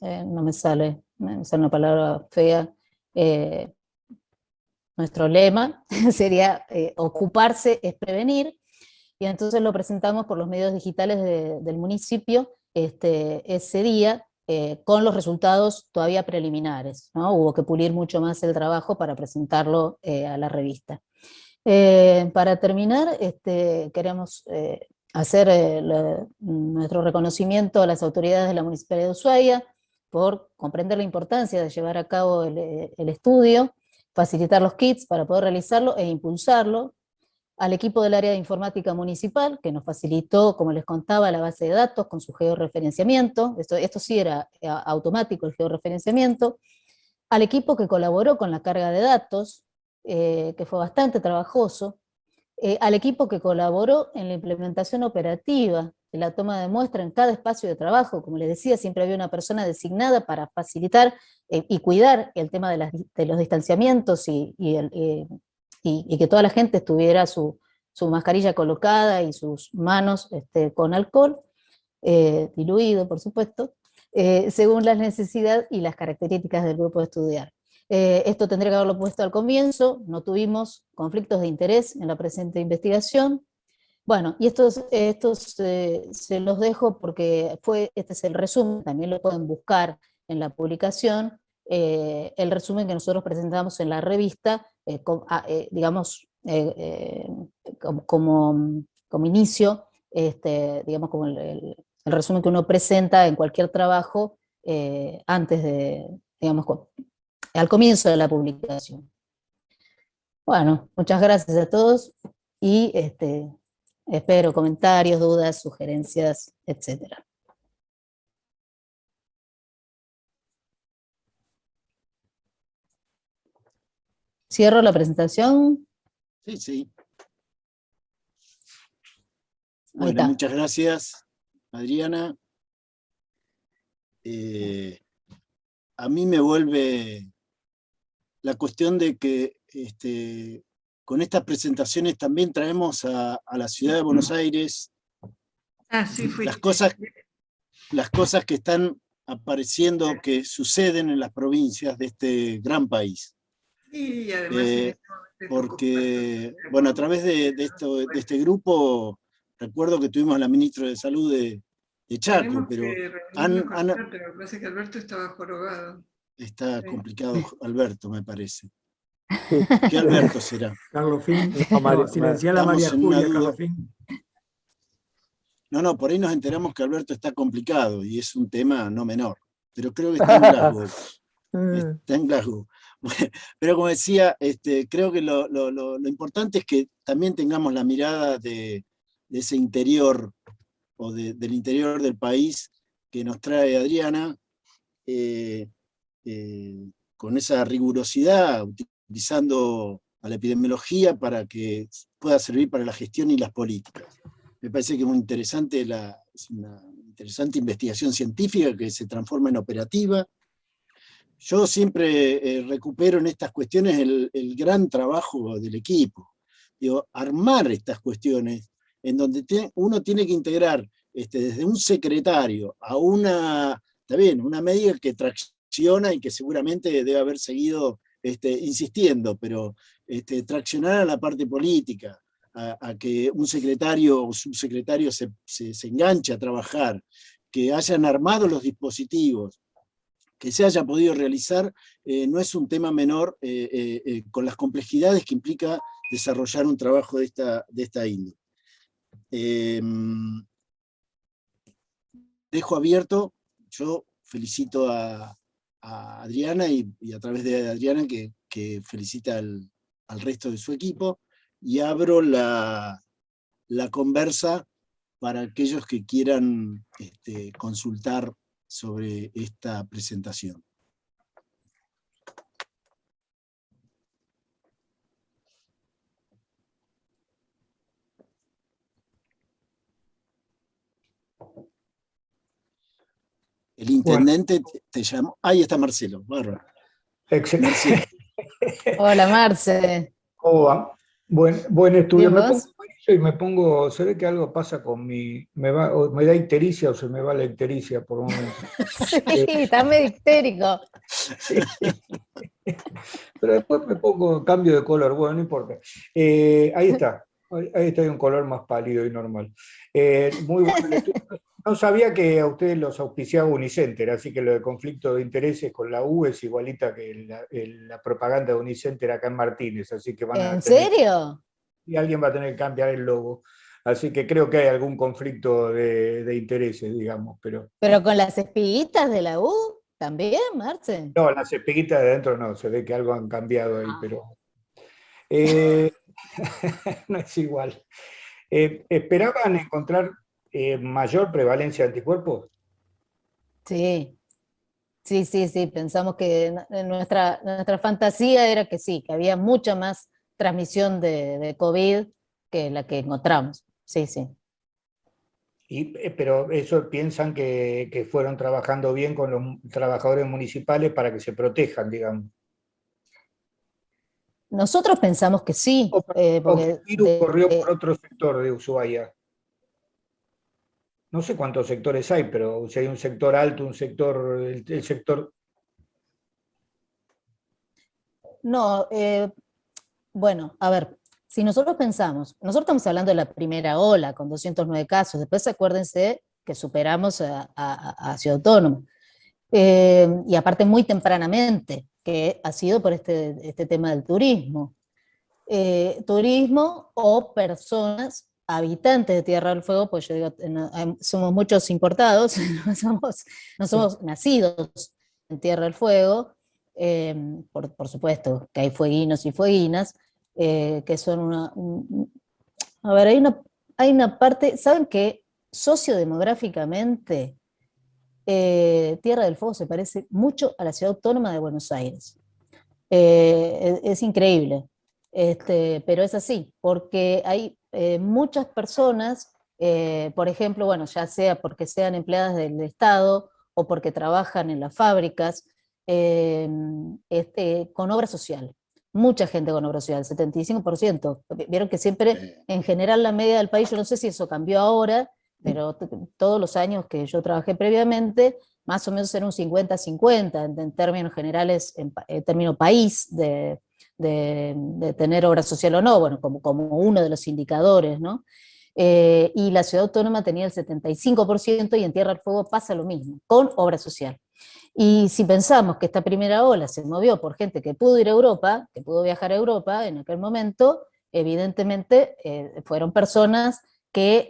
no me sale una palabra fea, nuestro lema sería ocuparse es prevenir, y entonces lo presentamos por los medios digitales del municipio ese día, con los resultados todavía preliminares, ¿no? Hubo que pulir mucho más el trabajo para presentarlo a la revista. Para terminar, queremos hacer nuestro reconocimiento a las autoridades de la Municipalidad de Ushuaia por comprender la importancia de llevar a cabo el estudio, facilitar los kits para poder realizarlo e impulsarlo, al equipo del área de informática municipal, que nos facilitó, como les contaba, la base de datos con su georreferenciamiento. Esto sí era automático, el georreferenciamiento, al equipo que colaboró con la carga de datos, que fue bastante trabajoso, al equipo que colaboró en la implementación operativa de la toma de muestra en cada espacio de trabajo. Como les decía, siempre había una persona designada para facilitar y cuidar el tema de los distanciamientos y que toda la gente tuviera su mascarilla colocada y sus manos con alcohol, diluido, por supuesto, según las necesidades y las características del grupo de estudiar. Esto tendría que haberlo puesto al comienzo, no tuvimos conflictos de interés en la presente investigación. Bueno, y estos se los dejo porque este es el resumen, también lo pueden buscar en la publicación, el resumen que nosotros presentamos en la revista, digamos, como inicio, digamos, como el resumen que uno presenta en cualquier trabajo antes de, digamos, al comienzo de la publicación. Bueno, muchas gracias a todos y espero comentarios, dudas, sugerencias, etc. Cierro la presentación. Sí, sí. Ahí Bueno, está. muchas gracias, Adriana. A mí me vuelve la cuestión de que con estas presentaciones también traemos a la ciudad de Buenos Aires Sí, las cosas que están apareciendo, que suceden en las provincias de este gran país. Y además Porque, bueno, a través de este grupo, recuerdo que tuvimos a la ministra de Salud de Chaco, pero lo que pasa es que Alberto estaba jorobado. Está Sí. complicado Alberto, me parece. Sí. ¿Qué Alberto será? Carlos Fin, silenciar a María Estamos en una Julia, duda. Carlos Fin. No, por ahí nos enteramos que Alberto está complicado y es un tema no menor, pero creo que está en Glasgow. Está en Glasgow. Pero como decía, creo que lo importante es que también tengamos la mirada de ese interior o del interior del país que nos trae Adriana, con esa rigurosidad, utilizando a la epidemiología para que pueda servir para la gestión y las políticas. Me parece que es muy interesante, es una interesante investigación científica que se transforma en operativa. Yo siempre recupero en estas cuestiones el gran trabajo del equipo. Digo, armar estas cuestiones en donde uno tiene que integrar desde un secretario a una médica que tracciona y que seguramente debe haber seguido insistiendo, pero traccionar a la parte política, a que un secretario o subsecretario se enganche a trabajar, que hayan armado los dispositivos, que se haya podido realizar, no es un tema menor con las complejidades que implica desarrollar un trabajo de esta índole. Dejo abierto, yo felicito a Adriana y a través de Adriana que felicita al resto de su equipo, y abro la conversa para aquellos que quieran consultar sobre esta presentación. El intendente te llamó. Ahí está Marcelo, bárbaro. Excelente. Marcelo. Hola, Marce. ¿Cómo va? Buen estudio. Bien, Me ¿vos? pongo y me pongo, se ve que algo pasa con o me da ictericia o se me va la ictericia por un momento. Sí, está medio histérico. Sí. Pero después me pongo cambio de color, bueno, no importa. Ahí está, ahí está un color más pálido y normal. Muy bueno el estudio. No sabía que a ustedes los auspiciaba Unicenter, así que lo de conflicto de intereses con la U es igualita que la propaganda de Unicenter acá en Martínez, así que van a ¿En tener, serio? y alguien va a tener que cambiar el logo. Así que creo que hay algún conflicto de intereses, digamos, pero... ¿Pero con las espiguitas de la U? ¿También, Marce? No, las espiguitas de adentro no, se ve que algo han cambiado ahí, pero... no es igual. ¿Esperaban encontrar mayor prevalencia de anticuerpos? Sí, sí. Pensamos que nuestra fantasía era que sí, que había mucha más transmisión de COVID que la que encontramos. Sí, sí. Pero eso piensan que fueron trabajando bien con los trabajadores municipales para que se protejan, digamos. Nosotros pensamos que sí, O que el porque virus corrió por otro sector de Ushuaia. No sé cuántos sectores hay, pero si hay un sector alto, un sector, el sector... no, bueno, a ver, si nosotros estamos hablando de la primera ola con 209 casos, después acuérdense que superamos a Ciudad Autónoma, y aparte muy tempranamente, que ha sido por este tema del turismo. Turismo o personas habitantes de Tierra del Fuego, pues yo digo, somos muchos importados, no somos nacidos en Tierra del Fuego, por supuesto que hay fueguinos y fueguinas, que son a ver, hay una parte, ¿saben qué? Sociodemográficamente, Tierra del Fuego se parece mucho a la ciudad autónoma de Buenos Aires. Es increíble, pero es así, porque hay muchas personas, por ejemplo, bueno, ya sea porque sean empleadas del Estado o porque trabajan en las fábricas, con obra social. Mucha gente con obra social, 75%. Vieron que siempre, en general, la media del país, yo no sé si eso cambió ahora, pero todos los años que yo trabajé previamente, más o menos era un 50-50 en términos generales, en términos país, de tener obra social o no, bueno, como uno de los indicadores, ¿no? Y la ciudad autónoma tenía el 75% y en Tierra del Fuego pasa lo mismo, con obra social. Y si pensamos que esta primera ola se movió por gente que pudo ir a Europa, que pudo viajar a Europa en aquel momento, evidentemente fueron personas que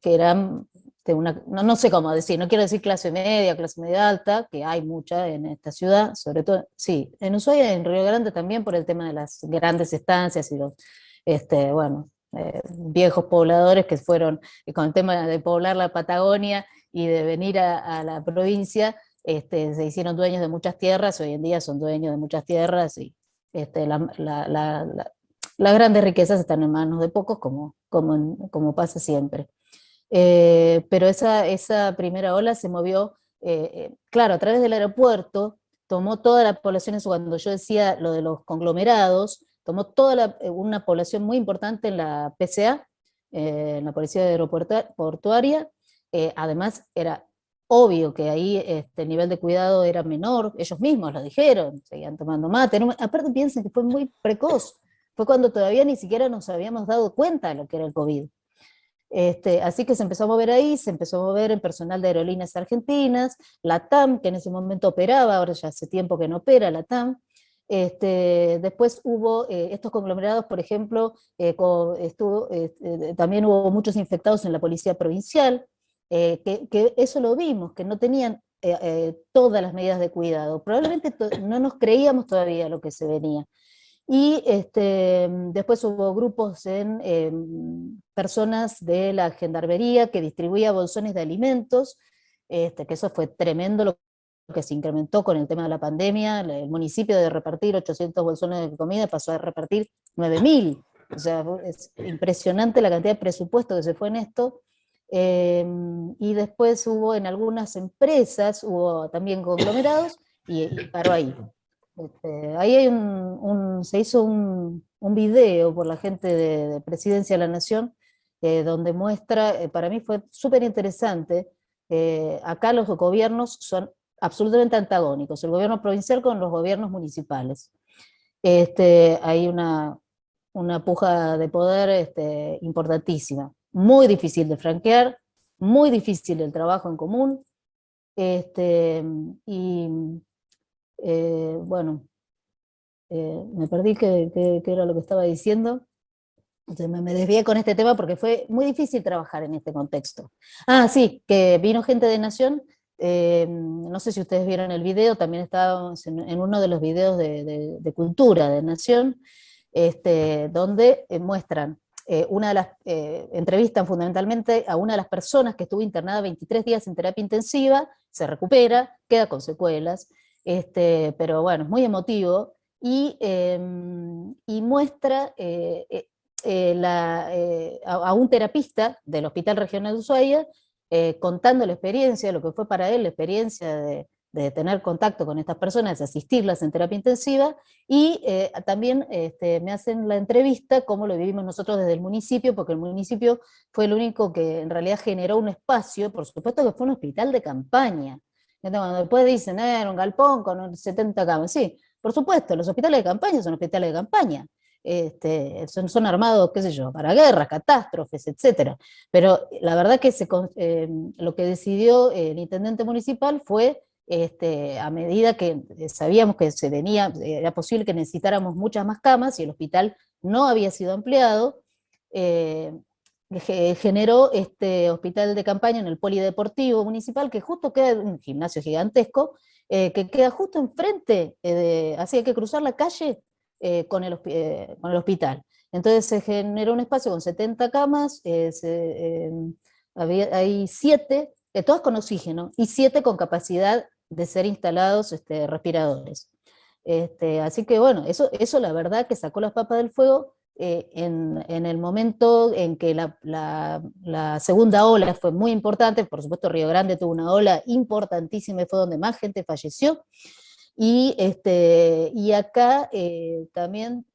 eran de una, no sé cómo decir, no quiero decir clase media alta, que hay mucha en esta ciudad, sobre todo, sí, en Ushuaia y en Río Grande también por el tema de las grandes estancias y los, viejos pobladores que fueron, con el tema de poblar la Patagonia y de venir a la provincia, se hicieron dueños de muchas tierras, hoy en día son dueños de muchas tierras y las grandes riquezas están en manos de pocos, como pasa siempre. Pero esa primera ola se movió, claro, a través del aeropuerto, tomó toda la población, cuando yo decía lo de los conglomerados, tomó una población muy importante en la PCA, en la Policía Aeroportuaria. Además era obvio que ahí el nivel de cuidado era menor, ellos mismos lo dijeron, seguían tomando mate, aparte piensen que fue muy precoz, fue cuando todavía ni siquiera nos habíamos dado cuenta de lo que era el COVID. Así que se empezó a mover ahí, se empezó a mover en personal de aerolíneas argentinas, la TAM, que en ese momento operaba, ahora ya hace tiempo que no opera la TAM. Después hubo estos conglomerados, por ejemplo, también hubo muchos infectados en la policía provincial, que eso lo vimos, que no tenían todas las medidas de cuidado. Probablemente no nos creíamos todavía lo que se venía. Y después hubo grupos en personas de la gendarmería que distribuía bolsones de alimentos, que eso fue tremendo lo que se incrementó con el tema de la pandemia. El municipio de repartir 800 bolsones de comida pasó a repartir 9.000. O sea, es impresionante la cantidad de presupuesto que se fue en esto. Y después hubo en algunas empresas, hubo también conglomerados, y paró ahí. Ahí hay se hizo un video por la gente de Presidencia de la Nación, donde muestra, para mí fue súper interesante, acá los gobiernos son absolutamente antagónicos, el gobierno provincial con los gobiernos municipales. Hay una puja de poder importantísima, muy difícil de franquear, muy difícil el trabajo en común, y bueno, me perdí qué era lo que estaba diciendo. Entonces me desvié con este tema porque fue muy difícil trabajar en este contexto. Ah, sí, que vino gente de Nación, no sé si ustedes vieron el video, también estábamos en uno de los videos de Cultura de Nación, donde muestran una de las, entrevistan fundamentalmente a una de las personas que estuvo internada 23 días en terapia intensiva, se recupera, queda con secuelas, pero bueno, es muy emotivo. y muestra a un terapista del Hospital Regional de Ushuaia contando la experiencia, lo que fue para él la experiencia de tener contacto con estas personas, de asistirlas en terapia intensiva, y también me hacen la entrevista cómo lo vivimos nosotros desde el municipio, porque el municipio fue el único que en realidad generó un espacio, por supuesto que fue un hospital de campaña. Cuando después dicen, era un galpón con 70 camas, sí, por supuesto, los hospitales de campaña son hospitales de campaña. Son armados, qué sé yo, para guerras, catástrofes, etcétera. Pero la verdad que lo que decidió el intendente municipal fue, a medida que sabíamos que era posible que necesitáramos muchas más camas y el hospital no había sido ampliado, generó este hospital de campaña en el polideportivo municipal, que justo queda un gimnasio gigantesco, que queda justo enfrente, así hay que cruzar la calle con el hospital. Entonces se generó un espacio con 70 camas, hay 7, todas con oxígeno, y 7 con capacidad de ser instalados respiradores. Así que bueno, eso la verdad que sacó las papas del fuego en el momento en que la segunda ola fue muy importante. Por supuesto Río Grande tuvo una ola importantísima y fue donde más gente falleció. Y acá también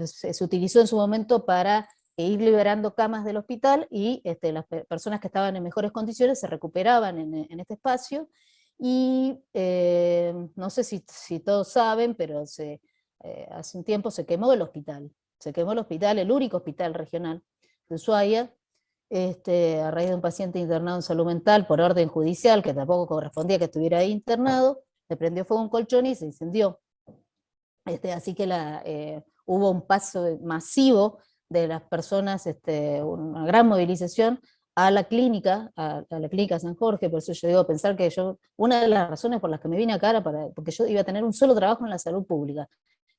se utilizó en su momento para ir liberando camas del hospital, y las personas que estaban en mejores condiciones se recuperaban en este espacio. Y no sé si todos saben, pero hace un tiempo se quemó el hospital. Se quemó el hospital, el único hospital regional de Ushuaia, a raíz de un paciente internado en salud mental por orden judicial, que tampoco correspondía que estuviera ahí internado. Le prendió fuego un colchón y se incendió. Así que hubo un paso masivo de las personas, una gran movilización a la clínica San Jorge. Por eso yo digo, pensar que una de las razones por las que me vine acá era porque yo iba a tener un solo trabajo en la salud pública.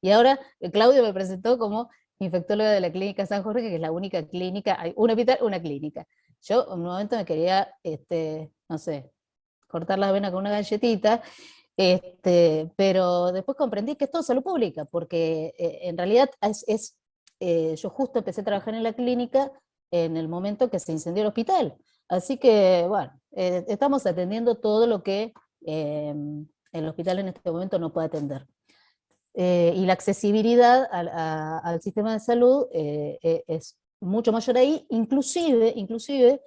Y ahora Claudio me presentó como infectóloga de la clínica San Jorge, que es la única clínica, hay un hospital, una clínica. Yo en un momento me quería, no sé, cortar la vena con una galletita, pero después comprendí que es todo salud pública, porque en realidad yo justo empecé a trabajar en la clínica en el momento que se incendió el hospital. Así que, bueno, estamos atendiendo todo lo que el hospital en este momento no puede atender. Y la accesibilidad al sistema de salud es mucho mayor ahí, inclusive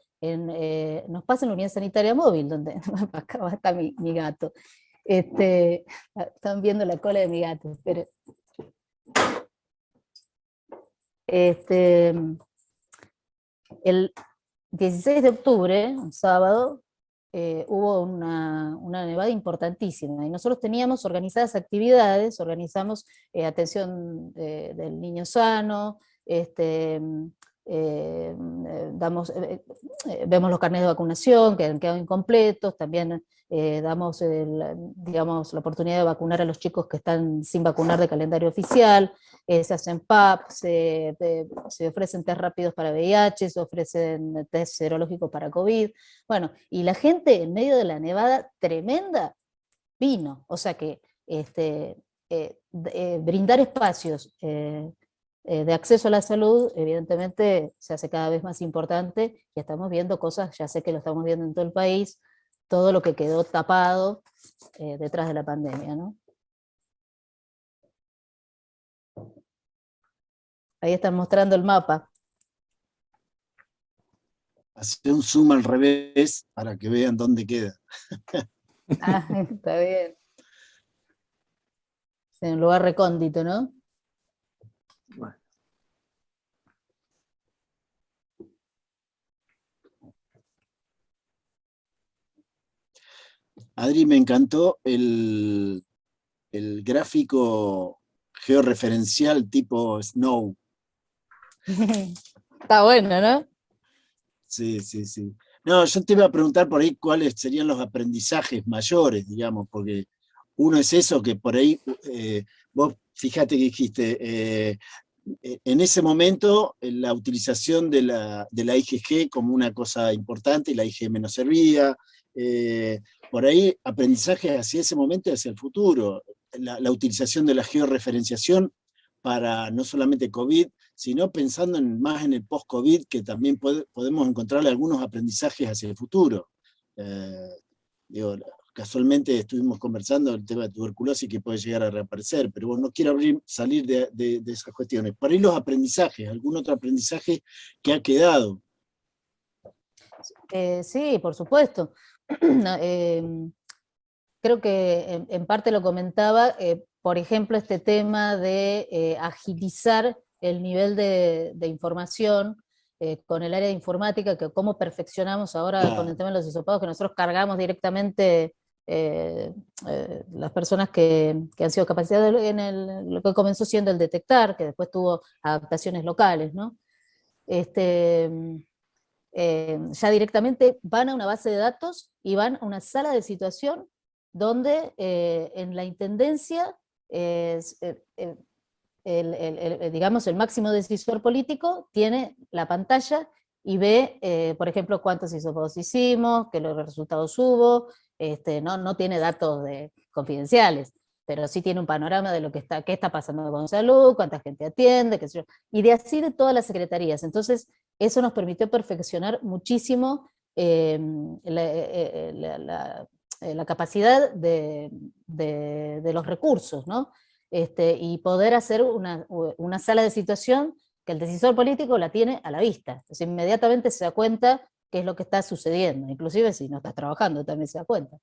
nos pasa en la unidad sanitaria móvil, donde acá está mi gato. Están viendo la cola de mi gato, pero el 16 de octubre, un sábado, hubo una nevada importantísima, y nosotros teníamos organizadas actividades, organizamos atención del niño sano, vemos los carnets de vacunación que han quedado incompletos, también damos digamos, la oportunidad de vacunar a los chicos que están sin vacunar de calendario oficial, se hacen PAP, se ofrecen test rápidos para VIH, se ofrecen test serológicos para COVID. Bueno, y la gente en medio de la nevada tremenda vino, o sea que brindar espacios de acceso a la salud, evidentemente se hace cada vez más importante, y estamos viendo cosas, ya sé que lo estamos viendo en todo el país, todo lo que quedó tapado detrás de la pandemia, ¿no? Ahí están mostrando el mapa. Hacer un zoom al revés para que vean dónde queda. Ah, está bien. En un lugar recóndito, ¿no? Bueno. Adri, me encantó el gráfico georreferencial tipo Snow. Está bueno, ¿no? Sí, sí, sí. No, yo te iba a preguntar por ahí cuáles serían los aprendizajes mayores, digamos, porque uno es eso, que por ahí, vos fíjate que dijiste, en ese momento la utilización de la IgG como una cosa importante, y la IgM no servía, por ahí aprendizajes hacia ese momento y hacia el futuro. la utilización de la georreferenciación para no solamente COVID, sino pensando más en el post-COVID, que también podemos encontrarle algunos aprendizajes hacia el futuro. Digo, casualmente estuvimos conversando del tema de tuberculosis que puede llegar a reaparecer, pero bueno, no quiero salir de esas cuestiones. Para ir los aprendizajes, algún otro aprendizaje que ha quedado. Sí, por supuesto. No, creo que en parte lo comentaba, por ejemplo, este tema de agilizar el nivel de información con el área de informática, que cómo perfeccionamos ahora con el tema de los hisopados, que nosotros cargamos directamente las personas que han sido capacitadas en lo que comenzó siendo el detectar, que después tuvo adaptaciones locales, ¿no? Ya directamente van a una base de datos y van a una sala de situación donde en la intendencia digamos, el máximo decisor político tiene la pantalla y ve, por ejemplo, cuántos hisopados hicimos, qué resultados hubo, no tiene datos confidenciales, pero sí tiene un panorama de lo que qué está pasando con salud, cuánta gente atiende, qué sé yo, y de así de todas las secretarías. Entonces, eso nos permitió perfeccionar muchísimo la capacidad de los recursos, ¿no? Y poder hacer una sala de situación que el decisor político la tiene a la vista. Entonces, inmediatamente se da cuenta qué es lo que está sucediendo, inclusive si no estás trabajando también se da cuenta.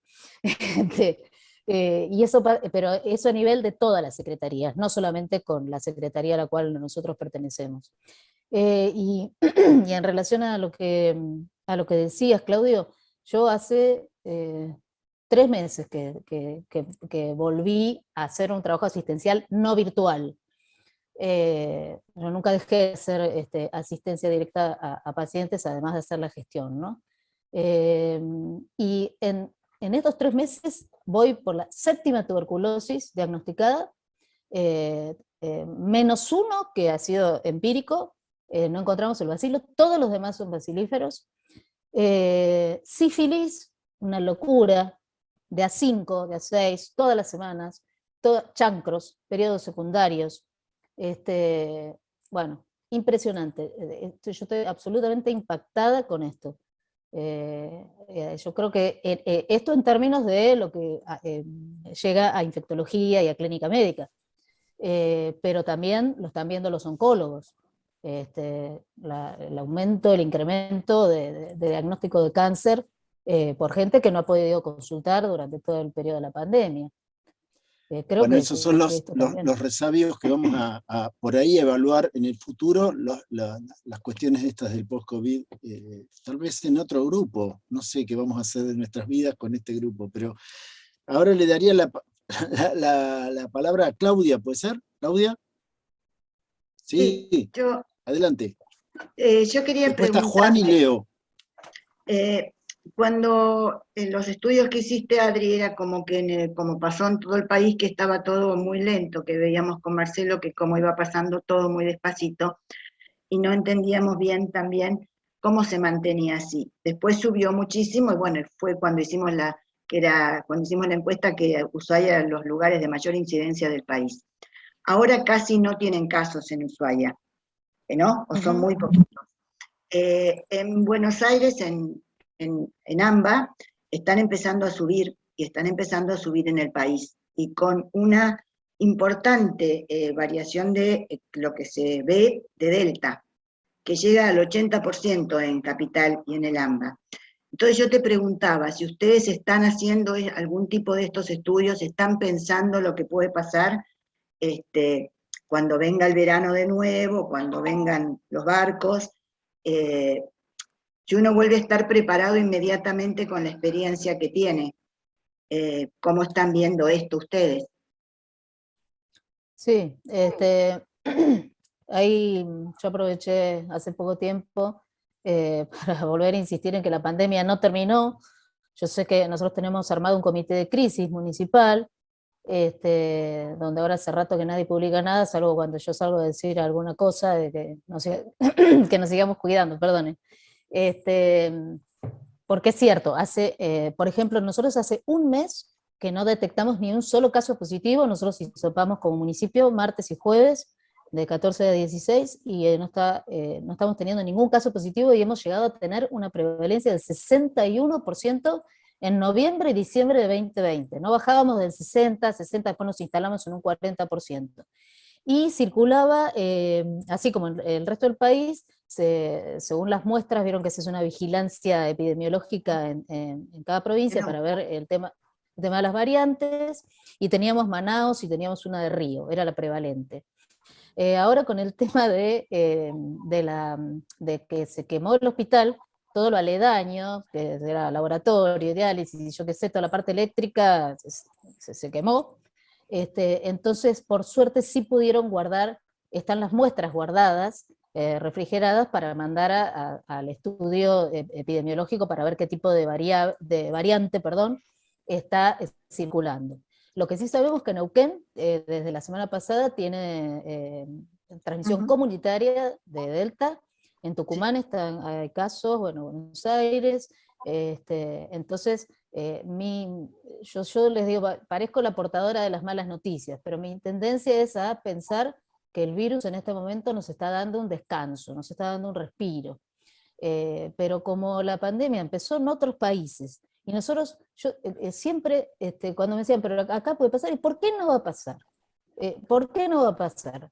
Pero eso a nivel de todas las secretarías, no solamente con la secretaría a la cual nosotros pertenecemos. Y en relación a lo que decías, Claudio, yo hace 3 meses que volví a hacer un trabajo asistencial no virtual. Yo nunca dejé de hacer asistencia directa a pacientes, además de hacer la gestión, ¿no? Y en estos 3 meses voy por la 7ª tuberculosis diagnosticada, menos 1 que ha sido empírico, no encontramos el bacilo, todos los demás son bacilíferos. Sífilis, una locura, de A5, de A6, todas las semanas, chancros, periodos secundarios, bueno, impresionante. Yo estoy absolutamente impactada con esto. Yo creo que esto en términos de lo que llega a infectología y a clínica médica, pero también lo están viendo los oncólogos. El aumento, el incremento de diagnóstico de cáncer por gente que no ha podido consultar durante todo el periodo de la pandemia. Creo bueno, que esos son los resabios que vamos a por ahí evaluar en el futuro, las cuestiones estas del post-COVID, tal vez en otro grupo, no sé qué vamos a hacer de nuestras vidas con este grupo, pero ahora le daría la palabra a Claudia, ¿puede ser? ¿Claudia? Sí, adelante. Yo quería Después está Juan y Leo. Cuando en los estudios que hiciste, Adri, era como que como pasó en todo el país, que estaba todo muy lento, que veíamos con Marcelo que como iba pasando todo muy despacito, y no entendíamos bien también cómo se mantenía así. Después subió muchísimo, y bueno, fue cuando hicimos la encuesta que Ushuaia era los lugares de mayor incidencia del país. Ahora casi no tienen casos en Ushuaia, ¿no? O son muy poquitos. En Buenos Aires, en AMBA, están empezando a subir, y están empezando a subir en el país, y con una importante variación de lo que se ve de Delta, que llega al 80% en Capital y en el AMBA. Entonces yo te preguntaba, si ustedes están haciendo algún tipo de estos estudios, están pensando lo que puede pasar cuando venga el verano de nuevo, cuando vengan los barcos, si uno vuelve a estar preparado inmediatamente con la experiencia que tiene. ¿Cómo están viendo esto ustedes? Sí, ahí yo aproveché hace poco tiempo para volver a insistir en que la pandemia no terminó. Yo sé que nosotros tenemos armado un comité de crisis municipal, donde ahora hace rato que nadie publica nada, salvo cuando yo salgo a decir alguna cosa de que que nos sigamos cuidando, perdone. Porque es cierto, por ejemplo, nosotros hace un mes que no detectamos ni un solo caso positivo. Nosotros hisopamos como municipio martes y jueves, de 14 a 16, y no estamos teniendo ningún caso positivo, y hemos llegado a tener una prevalencia del 61% en noviembre y diciembre de 2020. No bajábamos del 60, después nos instalamos en un 40%. Y circulaba, así como el resto del país, según las muestras, vieron que se hace una vigilancia epidemiológica en cada provincia para ver el tema de las variantes, y teníamos Manaos y teníamos una de Río, era la prevalente. Ahora con el tema de que se quemó el hospital, todo lo aledaño, que era laboratorio, diálisis, yo qué sé, toda la parte eléctrica se quemó. Entonces, por suerte sí pudieron guardar, están las muestras guardadas, refrigeradas, para mandar al estudio epidemiológico para ver qué tipo de variante está circulando. Lo que sí sabemos que Neuquén, desde la semana pasada, tiene transmisión comunitaria de Delta. En Tucumán hay casos, bueno, Buenos Aires. Entonces, yo les digo, parezco la portadora de las malas noticias, pero mi tendencia es a pensar que el virus en este momento nos está dando un descanso, nos está dando un respiro. Pero como la pandemia empezó en otros países, y nosotros, yo siempre, cuando me decían, pero acá puede pasar, ¿y por qué no va a pasar? ¿Por qué no va a pasar?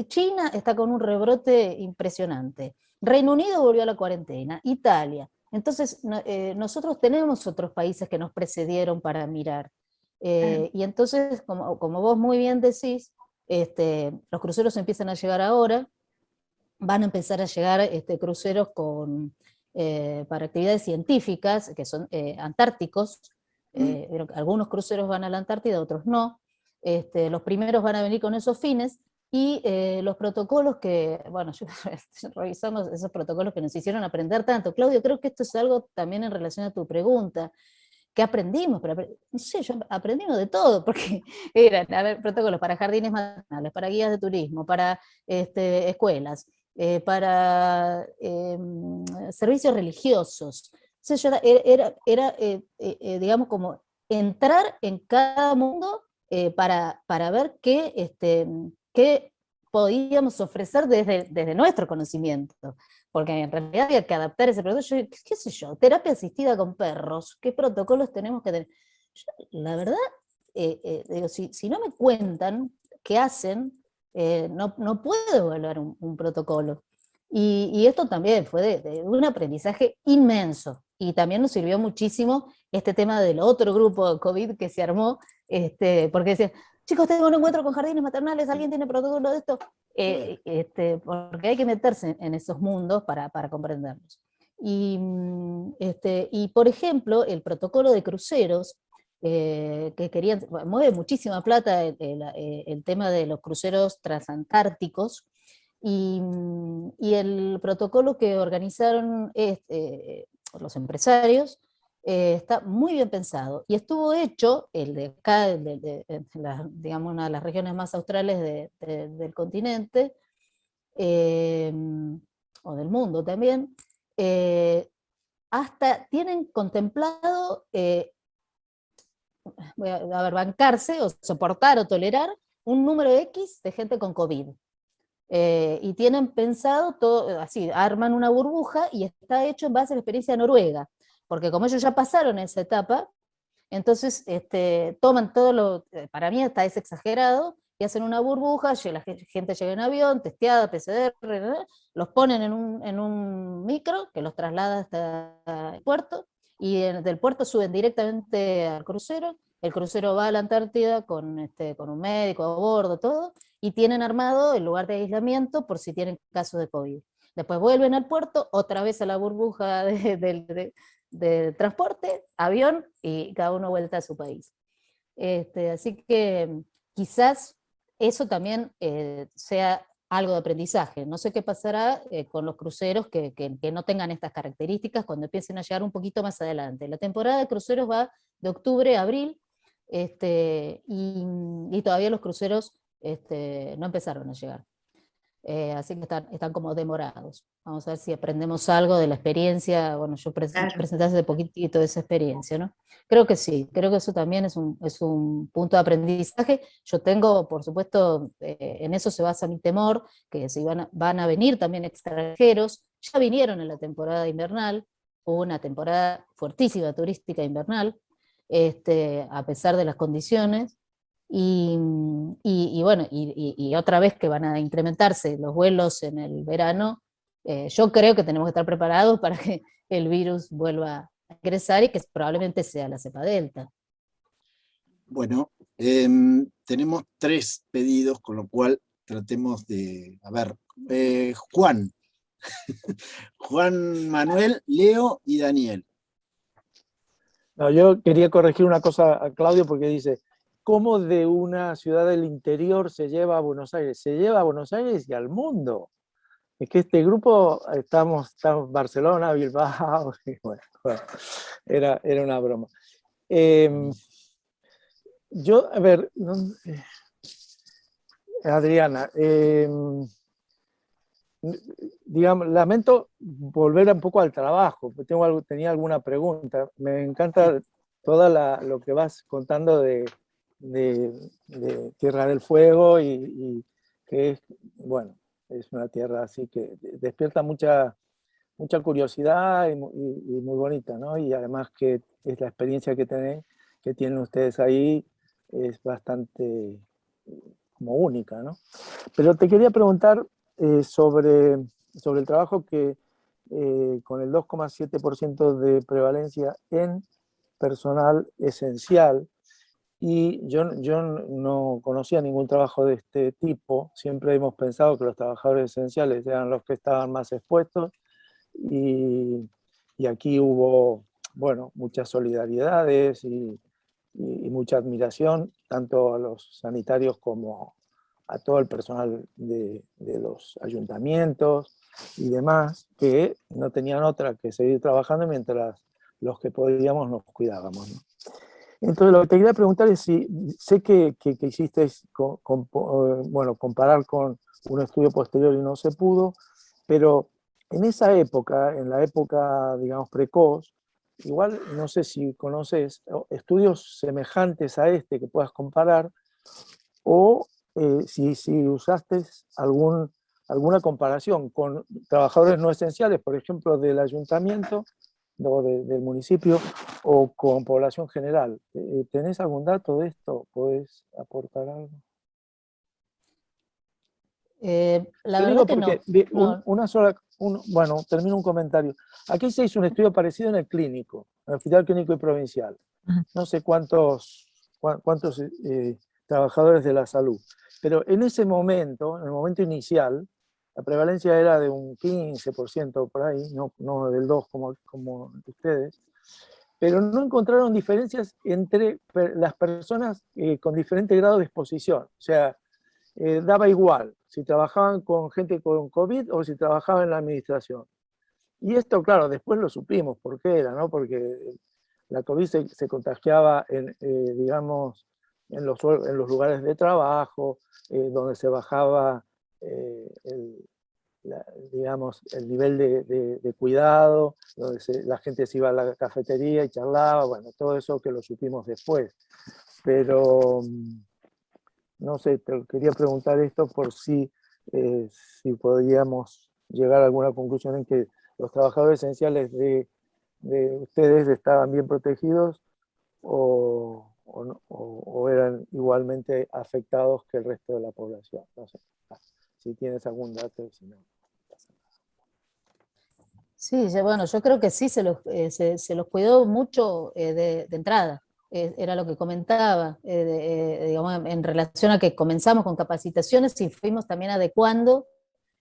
China está con un rebrote impresionante, Reino Unido volvió a la cuarentena, Italia. Entonces, nosotros tenemos otros países que nos precedieron para mirar. Y entonces, como vos muy bien decís, los cruceros empiezan a llegar ahora, van a empezar a llegar cruceros para actividades científicas, que son antárticos. Algunos cruceros van a la Antártida, otros no. Los primeros van a venir con esos fines, y los protocolos que, bueno, revisamos esos protocolos que nos hicieron aprender tanto. Claudio, creo que esto es algo también en relación a tu pregunta. ¿Qué aprendimos? No sé, aprendimos de todo, porque eran protocolos para jardines maternales, para guías de turismo, para escuelas, para servicios religiosos. Entonces era digamos, como entrar en cada mundo para ver qué podíamos ofrecer desde nuestro conocimiento. Porque en realidad había que adaptar ese protocolo. ¿Qué sé yo? Terapia asistida con perros, ¿qué protocolos tenemos que tener? La verdad, digo, si no me cuentan qué hacen, no puedo evaluar un protocolo. Y esto también fue de un aprendizaje inmenso, y también nos sirvió muchísimo este tema del otro grupo de COVID que se armó, porque decían, chicos, tengo un encuentro con jardines maternales, ¿alguien tiene protocolo de esto? Porque hay que meterse en esos mundos para comprenderlos. Y por ejemplo, el protocolo de cruceros, que mueve muchísima plata el tema de los cruceros transantárticos, y el protocolo que organizaron los empresarios está muy bien pensado, y estuvo hecho, el de acá, digamos, una de las regiones más australes del continente, o del mundo también, hasta tienen contemplado bancarse o soportar o tolerar un número X de gente con COVID. Y tienen pensado todo, así, arman una burbuja, y está hecho en base a la experiencia de Noruega, porque como ellos ya pasaron esa etapa, entonces toman para mí está exagerado, y hacen una burbuja, la gente llega en avión, testeada, PCR, los ponen en un micro que los traslada hasta el puerto, y del puerto suben directamente al crucero. El crucero va a la Antártida con un médico a bordo, todo, y tienen armado el lugar de aislamiento por si tienen casos de COVID. Después vuelven al puerto, otra vez a la burbuja de transporte, avión, y cada uno vuelta a su país. Así que quizás eso también sea algo de aprendizaje. No sé qué pasará con los cruceros que no tengan estas características cuando empiecen a llegar un poquito más adelante. La temporada de cruceros va de octubre a abril, y todavía los cruceros no empezaron a llegar. así que están como demorados. Vamos a ver si aprendemos algo de la experiencia. Bueno, yo Claro. presenté hace poquitito esa experiencia, ¿no? Creo que sí, creo que eso también es un punto de aprendizaje. Yo tengo, por supuesto, en eso se basa mi temor, que si van a venir también extranjeros, ya vinieron en la temporada invernal, hubo una temporada fuertísima turística invernal, a pesar de las condiciones. Y bueno, y otra vez que van a incrementarse los vuelos en el verano, yo creo que tenemos que estar preparados para que el virus vuelva a ingresar y que probablemente sea la cepa delta. Bueno, tenemos 3 pedidos, con lo cual tratemos de... A ver, Juan. Juan Manuel, Leo y Daniel. No, yo quería corregir una cosa a Claudio porque dice, ¿cómo de una ciudad del interior se lleva a Buenos Aires? Se lleva a Buenos Aires y al mundo. Es que este grupo, estamos en Barcelona, Bilbao, y bueno, era una broma. Yo, a ver, Adriana, digamos, lamento volver un poco al trabajo, tenía alguna pregunta. Me encanta lo que vas contando de Tierra del Fuego y que es, bueno, es una tierra así que despierta mucha curiosidad y muy bonita, ¿no? Y además que es la experiencia que tienen ustedes ahí, es bastante como única, ¿no? Pero te quería preguntar sobre el trabajo que con el 2,7% de prevalencia en personal esencial, y yo no conocía ningún trabajo de este tipo. Siempre hemos pensado que los trabajadores esenciales eran los que estaban más expuestos, y aquí hubo, bueno, muchas solidaridades y mucha admiración, tanto a los sanitarios como a todo el personal de los ayuntamientos y demás, que no tenían otra que seguir trabajando mientras los que podíamos nos cuidábamos, ¿no? Entonces, lo que te quería preguntar es si, sé que hiciste bueno, comparar con un estudio posterior y no se pudo, pero en esa época, en la época, digamos, precoz, igual no sé si conoces estudios semejantes a este que puedas comparar, o si usaste alguna comparación con trabajadores no esenciales, por ejemplo, del ayuntamiento o del municipio, o con población general. ¿Tenés algún dato de esto? ¿Podés aportar algo? La Te verdad digo que porque no. bueno, termino un comentario. Aquí se hizo un estudio parecido en el clínico, en el Hospital Clínico y Provincial. No sé cuántos trabajadores de la salud, pero en ese momento, en el momento inicial, la prevalencia era de un 15% por ahí, no del 2% como ustedes, pero no encontraron diferencias entre las personas con diferente grado de exposición. O sea, daba igual si trabajaban con gente con COVID o si trabajaban en la administración. Y esto, claro, después lo supimos por qué era, ¿no? Porque la COVID se contagiaba digamos, en los lugares de trabajo, donde se bajaba digamos, el nivel de cuidado, donde la gente se iba a la cafetería y charlaba, bueno, todo eso que lo supimos después. Pero no sé, te quería preguntar esto por si podíamos llegar a alguna conclusión en que los trabajadores esenciales de ustedes estaban bien protegidos o eran igualmente afectados que el resto de la población. No sé, si tienes algún dato, si no. Sí, bueno, yo creo que sí se los cuidó mucho de entrada. Era lo que comentaba, digamos, en relación a que comenzamos con capacitaciones y fuimos también adecuando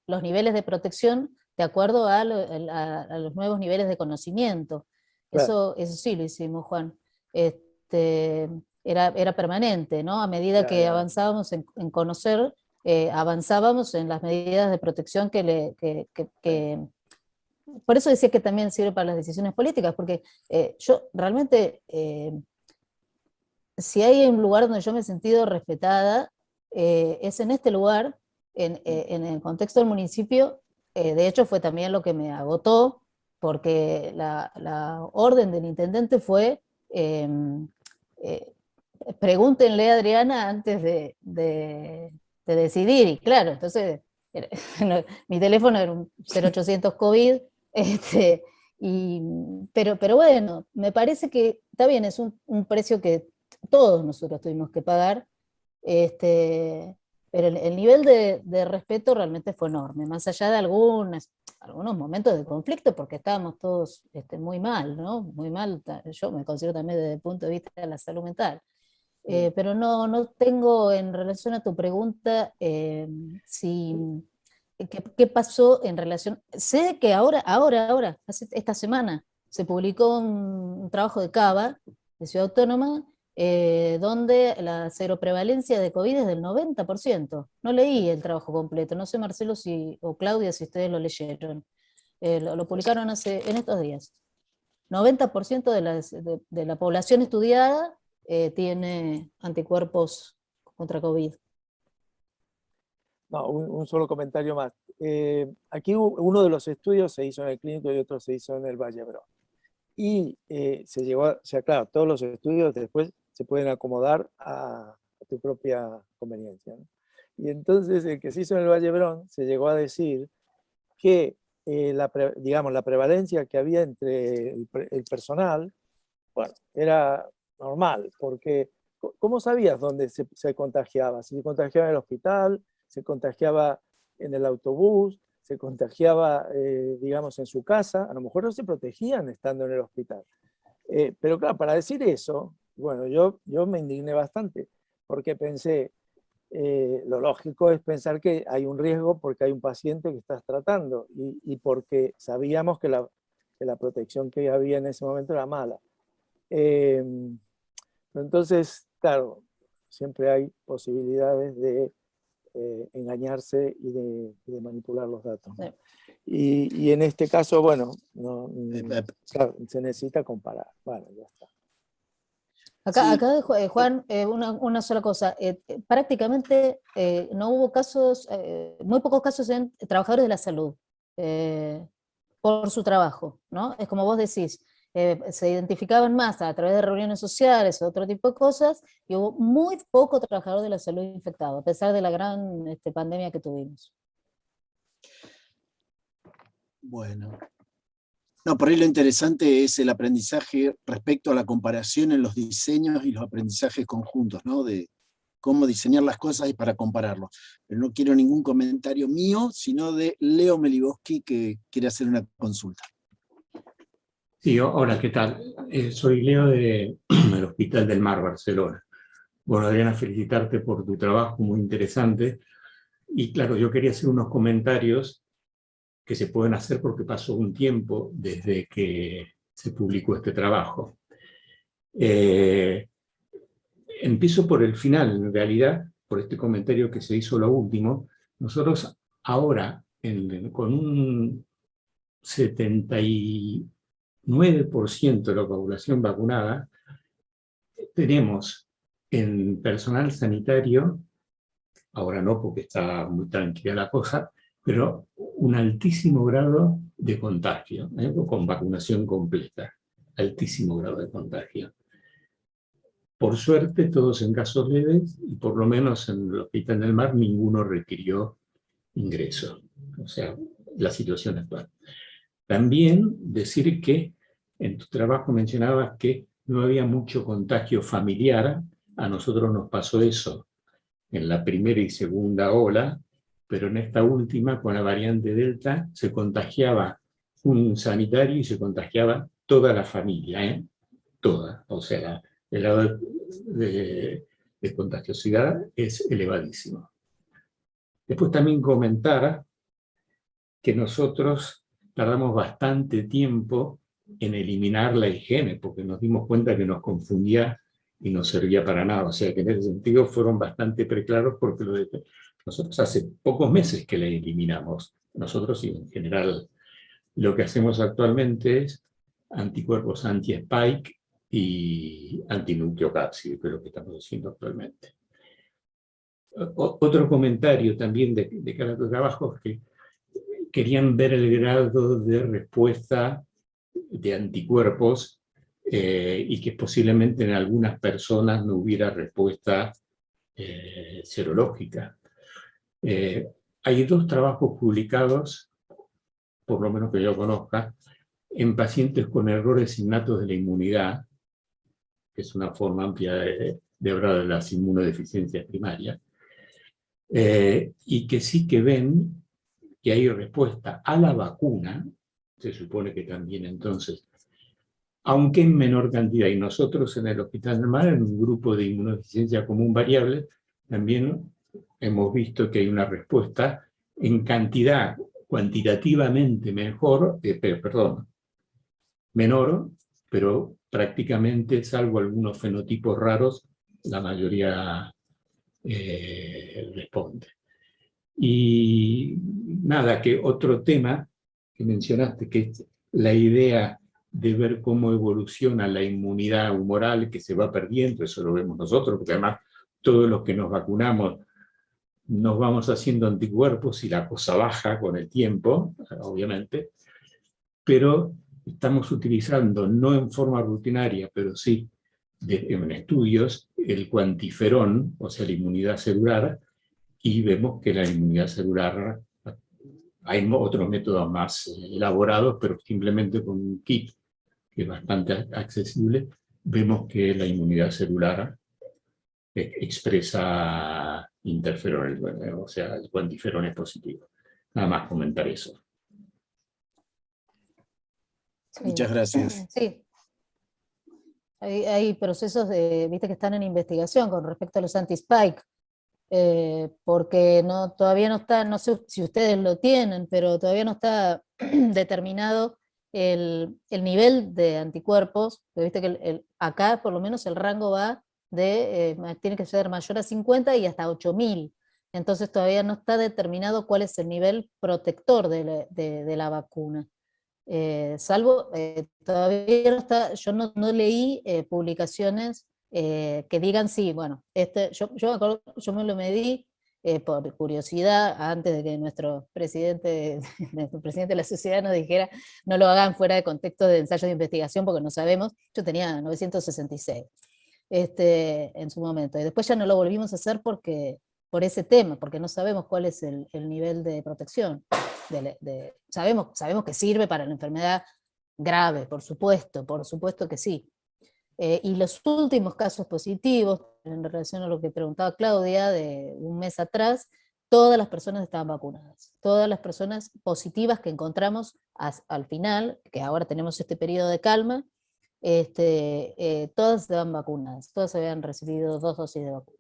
los niveles de protección de acuerdo a los nuevos niveles de conocimiento. Claro. Eso sí lo hicimos, Juan. Era permanente, ¿no? A medida que avanzábamos en conocer, avanzábamos en las medidas de protección por eso decía que también sirve para las decisiones políticas, porque yo realmente, si hay un lugar donde yo me he sentido respetada, es en este lugar, en el contexto del municipio, de hecho fue también lo que me agotó, porque la orden del intendente fue, pregúntenle a Adriana antes de decidir, y claro, entonces mi teléfono era un 0800 COVID, pero bueno, me parece que está bien, es un precio que todos nosotros tuvimos que pagar, pero el nivel de respeto realmente fue enorme, más allá de algunos momentos de conflicto, porque estábamos todos muy mal, ¿no? Muy mal, yo me considero también desde el punto de vista de la salud mental. Pero no tengo, en relación a tu pregunta, ¿qué pasó en relación? Sé que ahora, esta semana, se publicó un trabajo de Cava, de Ciudad Autónoma, donde la seroprevalencia de COVID es del 90%. No leí el trabajo completo, no sé, Marcelo o Claudia, si ustedes lo leyeron. Lo publicaron en estos días. 90% de la población estudiada tiene anticuerpos contra COVID. No, un solo comentario más. Aquí uno de los estudios se hizo en el Clínico y otro se hizo en el Valle Brón. Y se llegó, o sea, claro, todos los estudios después se pueden acomodar a tu propia conveniencia, ¿no? Y entonces el que se hizo en el Valle Brón se llegó a decir que digamos, la prevalencia que había entre el personal, bueno, era normal, porque ¿cómo sabías dónde se contagiaba? Si se contagiaba en el hospital, se contagiaba en el autobús, se contagiaba, digamos, en su casa, a lo mejor no se protegían estando en el hospital. Pero claro, para decir eso, bueno, yo me indigné bastante, porque pensé, lo lógico es pensar que hay un riesgo porque hay un paciente que estás tratando y porque sabíamos que la protección que había en ese momento era mala. Entonces, claro, siempre hay posibilidades de engañarse y de manipular los datos, ¿no? Y en este caso, bueno, claro, se necesita comparar. Bueno, ya está. Acá Juan, una sola cosa. Prácticamente no hubo casos, muy pocos casos en trabajadores de la salud por su trabajo, ¿no? Es como vos decís, se identificaban más a través de reuniones sociales o otro tipo de cosas, y hubo muy poco trabajador de la salud infectado, a pesar de la gran pandemia que tuvimos. Bueno. No, por ahí lo interesante es el aprendizaje respecto a la comparación en los diseños y los aprendizajes conjuntos, ¿no? De cómo diseñar las cosas y para compararlo. Pero no quiero ningún comentario mío, sino de Leo Meliboski, que quiere hacer una consulta. Sí, hola, ¿qué tal? Soy Leo del Hospital del Mar, Barcelona. Bueno, Adriana, felicitarte por tu trabajo, muy interesante. Y claro, yo quería hacer unos comentarios que se pueden hacer porque pasó un tiempo desde que se publicó este trabajo. Empiezo por el final, en realidad, por este comentario que se hizo lo último. Nosotros ahora, con un 79% de la población vacunada, tenemos en personal sanitario, ahora no porque está muy tranquila la cosa, pero un altísimo grado de contagio, con vacunación completa, altísimo grado de contagio. Por suerte, todos en casos leves, y por lo menos en el Hospital del Mar ninguno requirió ingreso. O sea, la situación actual. También decir que en tu trabajo mencionabas que no había mucho contagio familiar. A nosotros nos pasó eso en la primera y segunda ola, pero en esta última, con la variante Delta, se contagiaba un sanitario y se contagiaba toda la familia, toda. O sea, el grado de contagiosidad es elevadísimo. Después también comentar que nosotros tardamos bastante tiempo en eliminar la higiene, porque nos dimos cuenta que nos confundía y no servía para nada. O sea que en ese sentido fueron bastante preclaros, porque nosotros hace pocos meses que la eliminamos. Nosotros y en general lo que hacemos actualmente es anticuerpos anti-spike y antinucleocápside, que es lo que estamos haciendo actualmente. Otro comentario también de cada trabajo es que querían ver el grado de respuesta de anticuerpos y que posiblemente en algunas personas no hubiera respuesta serológica. Hay 2 trabajos publicados, por lo menos que yo conozca, en pacientes con errores innatos de la inmunidad, que es una forma amplia de hablar de las inmunodeficiencias primarias, y que sí que ven que hay respuesta a la vacuna, se supone que también entonces, aunque en menor cantidad, y nosotros en el Hospital del Mar, en un grupo de inmunodeficiencia común variable, también hemos visto que hay una respuesta en cantidad cuantitativamente menor, pero prácticamente, salvo algunos fenotipos raros, la mayoría responde. Y nada, que otro tema que mencionaste, que es la idea de ver cómo evoluciona la inmunidad humoral que se va perdiendo, eso lo vemos nosotros, porque además todos los que nos vacunamos nos vamos haciendo anticuerpos y la cosa baja con el tiempo, obviamente, pero estamos utilizando, no en forma rutinaria, pero sí en estudios, el cuantiferón, o sea, la inmunidad celular, y vemos que la inmunidad celular, hay otros métodos más elaborados, pero simplemente con un kit que es bastante accesible, vemos que la inmunidad celular expresa interferón, o sea, el cuantiferón es positivo. Nada más comentar eso. Sí. Muchas gracias. Sí. Hay procesos viste, que están en investigación con respecto a los anti-spike, porque todavía no está, no sé si ustedes lo tienen, pero todavía no está determinado el nivel de anticuerpos, porque viste que acá por lo menos el rango va tiene que ser mayor a 50 y hasta 8000, entonces todavía no está determinado cuál es el nivel protector de la vacuna. Salvo, todavía no está, yo no leí publicaciones que digan sí, bueno, yo me lo medí por curiosidad antes de que nuestro presidente de la sociedad nos dijera no lo hagan fuera de contexto de ensayos de investigación porque no sabemos. Yo tenía 966 en su momento, y después ya no lo volvimos a hacer por ese tema, porque no sabemos cuál es el nivel de protección. Sabemos que sirve para la enfermedad grave, por supuesto que sí. Y los últimos casos positivos, en relación a lo que preguntaba Claudia, de un mes atrás, todas las personas estaban vacunadas. Todas las personas positivas que encontramos al final, que ahora tenemos este periodo de calma, todas estaban vacunadas, todas habían recibido 2 dosis de vacuna.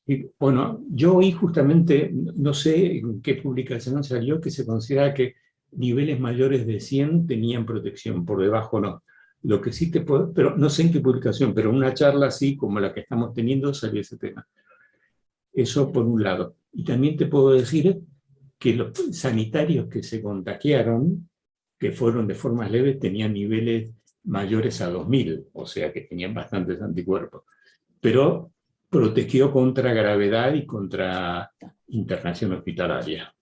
Y bueno, yo oí justamente, no sé en qué publicación salió, que se considera que niveles mayores de 100 tenían protección, por debajo no. Lo que sí te puedo, pero no sé en qué publicación, pero una charla así como la que estamos teniendo salió ese tema. Eso por un lado. Y también te puedo decir que los sanitarios que se contagiaron, que fueron de formas leves, tenían niveles mayores a 2000, o sea que tenían bastantes anticuerpos. Pero protegió contra gravedad y contra internación hospitalaria.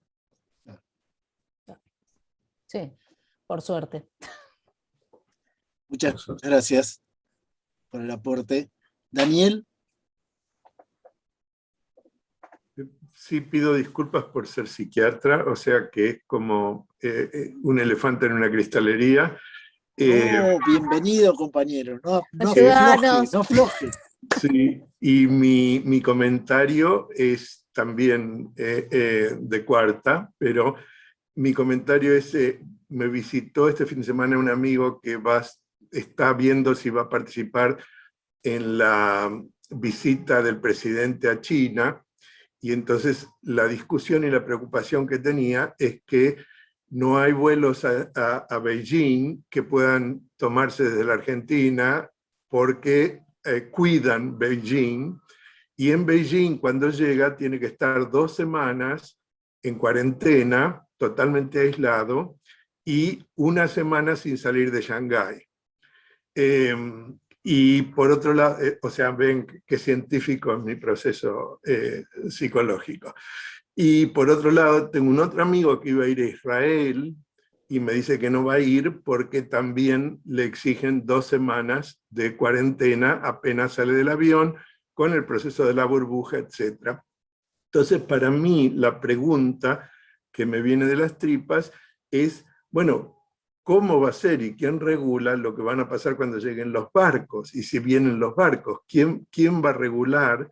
Sí, por suerte. Muchas gracias por el aporte. Daniel. Sí, pido disculpas por ser psiquiatra, o sea que es como un elefante en una cristalería. Bienvenido, compañero. No afloje. Sí, y mi comentario es también de cuarta, pero mi comentario es, me visitó este fin de semana un amigo que está viendo si va a participar en la visita del presidente a China, y entonces la discusión y la preocupación que tenía es que no hay vuelos a Beijing que puedan tomarse desde la Argentina porque cuidan Beijing, y en Beijing cuando llega tiene que estar 2 semanas en cuarentena, totalmente aislado, y 1 semana sin salir de Shanghái. Y por otro lado, o sea, ven qué científico es mi proceso psicológico. Y por otro lado, tengo un otro amigo que iba a ir a Israel y me dice que no va a ir porque también le exigen 2 semanas de cuarentena apenas sale del avión, con el proceso de la burbuja, etc. Entonces, para mí, la pregunta que me viene de las tripas es, bueno, ¿cómo va a ser y quién regula lo que van a pasar cuando lleguen los barcos? Y si vienen los barcos, ¿quién va a regular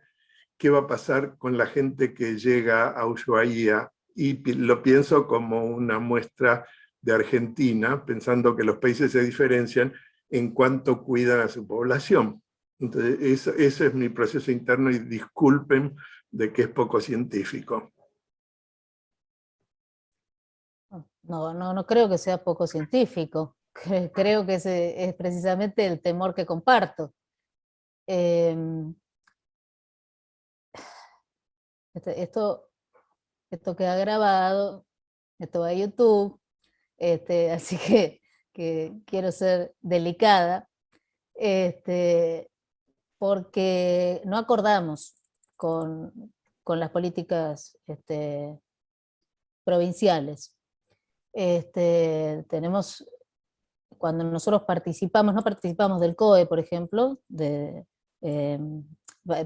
qué va a pasar con la gente que llega a Ushuaia? Y lo pienso como una muestra de Argentina, pensando que los países se diferencian en cuanto cuidan a su población. Entonces, ese es mi proceso interno y disculpen de que es poco científico. No creo que sea poco científico. Creo que ese es precisamente el temor que comparto. Esto queda grabado, esto va a YouTube, así que quiero ser delicada, porque no acordamos con las políticas provinciales. Cuando nosotros no participamos del COE, por ejemplo,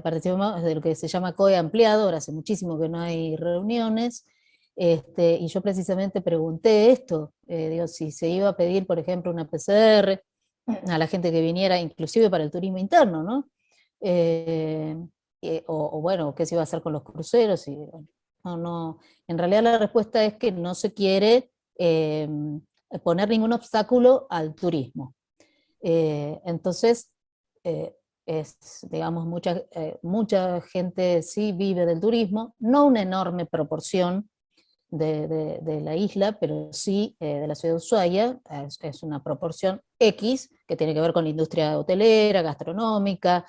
participamos de lo que se llama COE ampliado, ahora hace muchísimo que no hay reuniones, y yo precisamente pregunté esto, digo, si se iba a pedir, por ejemplo, una PCR a la gente que viniera, inclusive para el turismo interno, ¿no? O bueno, qué se iba a hacer con los cruceros. Y, no, en realidad la respuesta es que no se quiere poner ningún obstáculo al turismo. Entonces, digamos, mucha gente sí vive del turismo, no una enorme proporción de la isla, pero sí de la ciudad de Ushuaia, es una proporción X, que tiene que ver con la industria hotelera, gastronómica,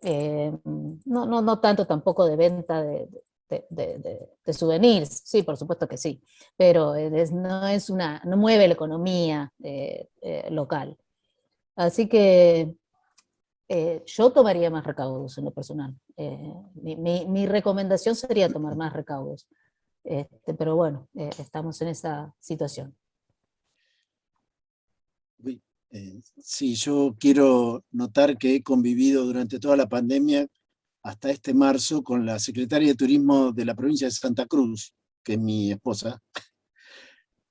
no tanto tampoco de venta de souvenirs, sí, por supuesto que sí, pero no mueve la economía local. Así que yo tomaría más recaudos en lo personal. Mi recomendación sería tomar más recaudos. Pero bueno, estamos en esa situación. Sí, yo quiero notar que he convivido durante toda la pandemia hasta este marzo con la secretaria de Turismo de la provincia de Santa Cruz, que es mi esposa,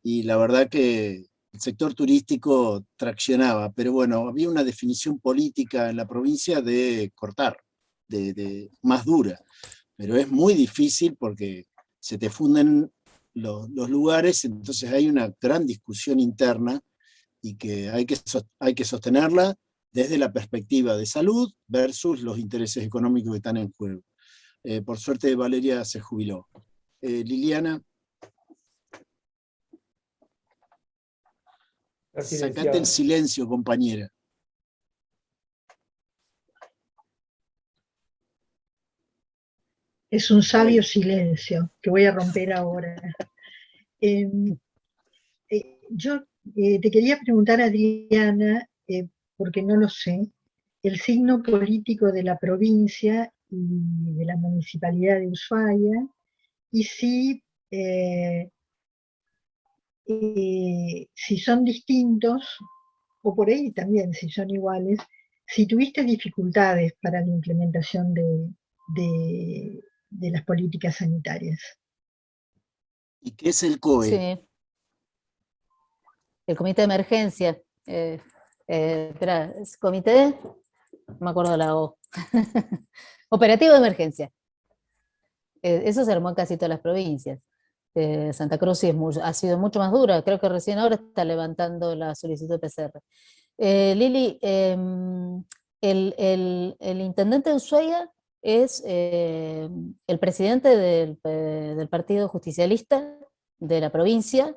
y la verdad que el sector turístico traccionaba, pero bueno, había una definición política en la provincia de cortar, de más dura, pero es muy difícil porque se te funden los lugares, entonces hay una gran discusión interna y que hay que sostenerla desde la perspectiva de salud versus los intereses económicos que están en juego. Por suerte Valeria se jubiló. Liliana, sacate el silencio, compañera. Es un sabio silencio que voy a romper ahora. Yo te quería preguntar, Adriana, porque no lo sé, el signo político de la provincia y de la municipalidad de Ushuaia, y si son distintos, o por ahí también si son iguales, si tuviste dificultades para la implementación de las políticas sanitarias. ¿Y qué es el COE? Sí. El comité de emergencia. Espera, ¿es comité? No me acuerdo la O. Operativo de emergencia. Eso se armó en casi todas las provincias. Santa Cruz sí ha sido mucho más dura, creo que recién ahora está levantando la solicitud de PCR. Lili, el intendente de Ushuaia es el presidente del Partido Justicialista de la provincia,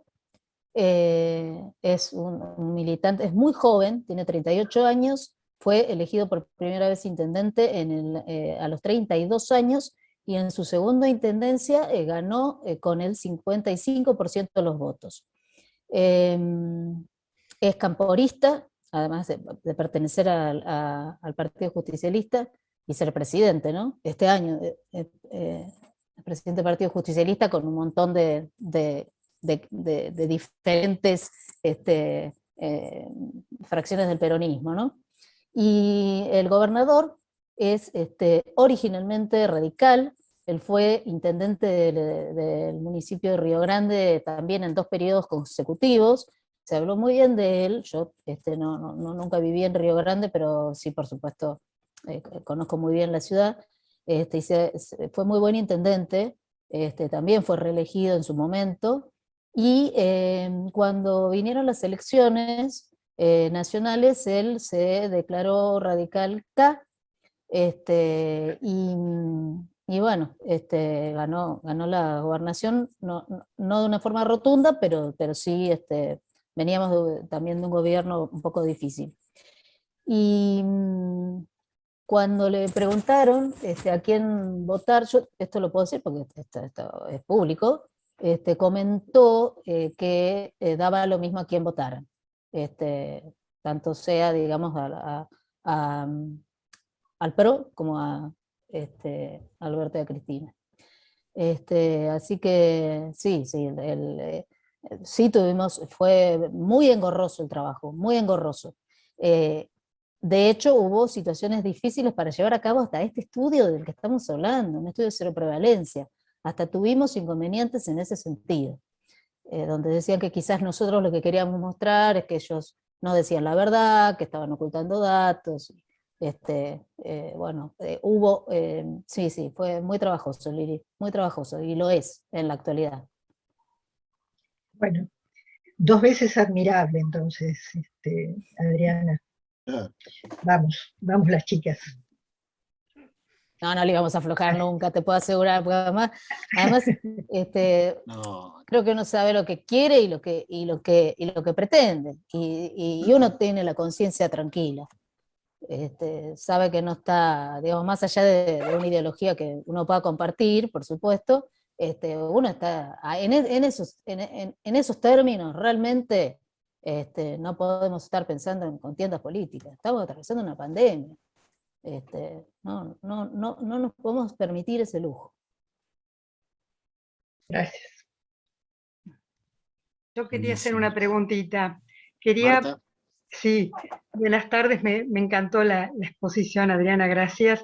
es un militante, es muy joven, tiene 38 años, fue elegido por primera vez intendente a los 32 años, y en su segunda intendencia ganó con el 55% de los votos. Es camporista, además de pertenecer al Partido Justicialista y ser presidente, ¿no? Este año, presidente del Partido Justicialista con un montón de diferentes fracciones del peronismo, ¿no? Y el gobernador es originalmente radical. Él fue intendente del municipio de Río Grande también en 2 periodos consecutivos. Se habló muy bien de él. Yo nunca viví en Río Grande, pero sí, por supuesto, conozco muy bien la ciudad. Fue muy buen intendente. También fue reelegido en su momento. Y cuando vinieron las elecciones nacionales, él se declaró radical K, y bueno, ganó la gobernación, no de una forma rotunda, pero sí veníamos también de un gobierno un poco difícil. Y cuando le preguntaron a quién votar, yo esto lo puedo decir porque esto es público, comentó que daba lo mismo a quién votaran, tanto sea, digamos, al PRO como a Alberto y a Cristina. Así que sí, sí fue muy engorroso el trabajo, muy engorroso. De hecho, hubo situaciones difíciles para llevar a cabo hasta este estudio del que estamos hablando, un estudio de seroprevalencia. Hasta tuvimos inconvenientes en ese sentido, donde decían que quizás nosotros lo que queríamos mostrar es que ellos no decían la verdad, que estaban ocultando datos. Sí, fue muy trabajoso, Lili, muy trabajoso, y lo es en la actualidad. Bueno, 2 veces admirable entonces, Adriana. Vamos las chicas. No le íbamos a aflojar nunca, te puedo asegurar, porque además creo que uno sabe lo que quiere y lo que pretende, y uno tiene la conciencia tranquila. Sabe que no está, digamos, más allá de una ideología que uno pueda compartir, por supuesto, uno está en esos términos. Realmente no podemos estar pensando en contiendas políticas, estamos atravesando una pandemia. No nos podemos permitir ese lujo. Gracias. Yo quería hacer Buenísimo. una preguntita. Marta. Sí, buenas tardes, me encantó la exposición, Adriana, gracias.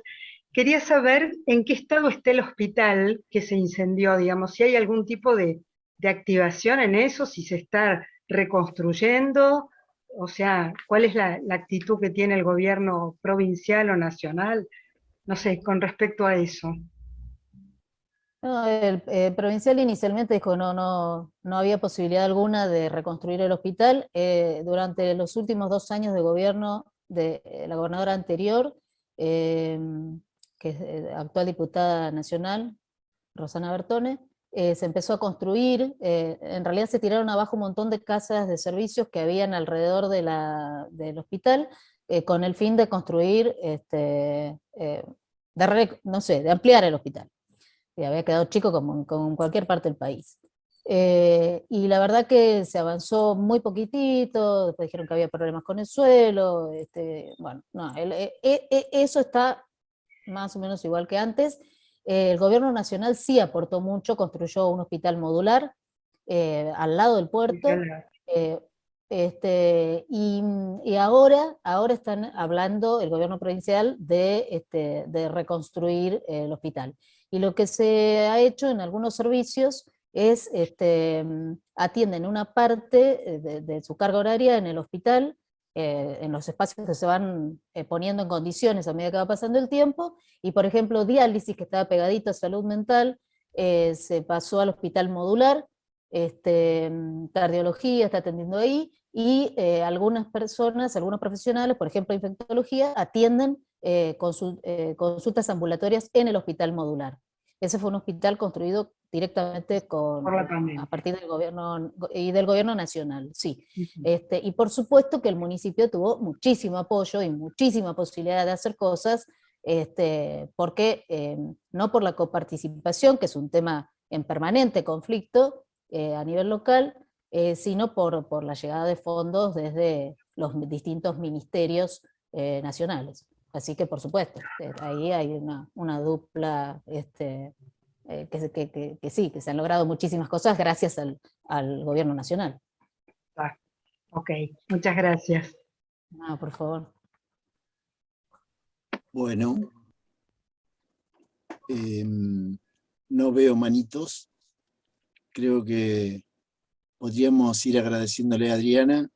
Quería saber en qué estado está el hospital que se incendió, digamos, si hay algún tipo de activación en eso, si se está reconstruyendo, o sea, cuál es la actitud que tiene el gobierno provincial o nacional, no sé, con respecto a eso. No, el provincial inicialmente dijo que no había posibilidad alguna de reconstruir el hospital. Durante los últimos 2 años de gobierno de la gobernadora anterior, que es actual diputada nacional, Rosana Bertone, se empezó a construir. En realidad se tiraron abajo un montón de casas de servicios que habían alrededor del hospital, con el fin de construir, de ampliar el hospital. Había quedado chico como en cualquier parte del país. Y la verdad que se avanzó muy poquitito, después dijeron que había problemas con el suelo, bueno, no, eso está más o menos igual que antes. El gobierno nacional sí aportó mucho, construyó un hospital modular al lado del puerto, y ahora están hablando el gobierno provincial de reconstruir el hospital. Y lo que se ha hecho en algunos servicios es, atienden una parte de su carga horaria en el hospital, en los espacios que se van poniendo en condiciones a medida que va pasando el tiempo, y por ejemplo diálisis, que estaba pegadito a salud mental, se pasó al hospital modular, cardiología está atendiendo ahí, y algunas personas, algunos profesionales, por ejemplo infectología, atienden consultas ambulatorias en el hospital modular. Ese fue un hospital construido directamente a partir del gobierno y del gobierno nacional, sí. Y por supuesto que el municipio tuvo muchísimo apoyo y muchísima posibilidad de hacer cosas, porque no por la coparticipación, que es un tema en permanente conflicto a nivel local, sino por la llegada de fondos desde los distintos ministerios nacionales. Así que, por supuesto, ahí hay una dupla, que sí, que se han logrado muchísimas cosas gracias al gobierno nacional. Ok, muchas gracias. No, por favor. Bueno, no veo manitos. Creo que podríamos ir agradeciéndole a Adriana.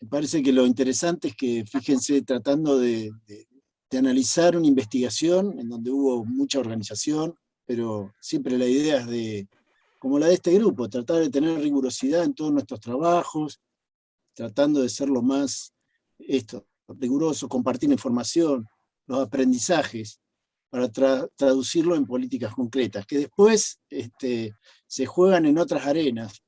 Me parece que lo interesante es que, fíjense, tratando de analizar una investigación en donde hubo mucha organización, pero siempre la idea es como la de este grupo, tratar de tener rigurosidad en todos nuestros trabajos, tratando de ser lo más riguroso, compartir información, los aprendizajes, para traducirlo en políticas concretas, que después se juegan en otras arenas.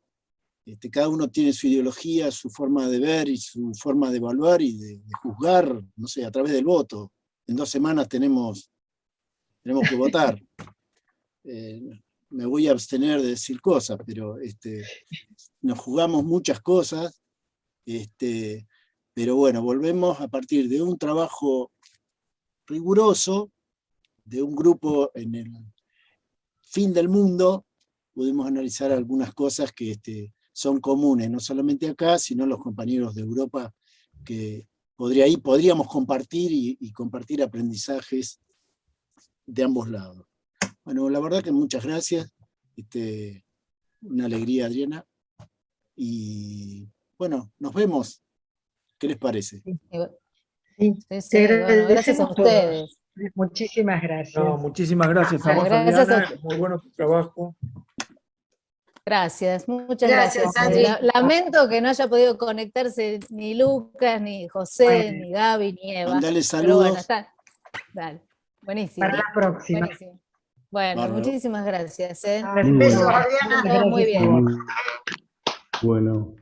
Cada uno tiene su ideología, su forma de ver y su forma de evaluar y de juzgar, no sé, a través del voto. En 2 semanas tenemos que votar. Me voy a abstener de decir cosas, pero nos jugamos muchas cosas, pero bueno, volvemos a partir de un trabajo riguroso, de un grupo en el fin del mundo, pudimos analizar algunas cosas que son comunes, no solamente acá, sino los compañeros de Europa, que podríamos compartir y compartir aprendizajes de ambos lados. Bueno, la verdad que muchas gracias, una alegría, Adriana, y bueno, nos vemos. ¿Qué les parece? Sí, Bueno, gracias a ustedes. Muchísimas gracias. No, muchísimas gracias a vos, Gracias Adriana, muy bueno tu trabajo. Gracias, muchas gracias. Adri. Lamento que no haya podido conectarse ni Lucas, ni José, Bueno. ni Gaby, ni Eva. Mandale Pero saludos. bueno, está. Dale. Buenísimo. Para la próxima. Buenísimo. Bueno, Bárbaro. muchísimas gracias. Besos, Adriana. Todo muy bien. Bueno.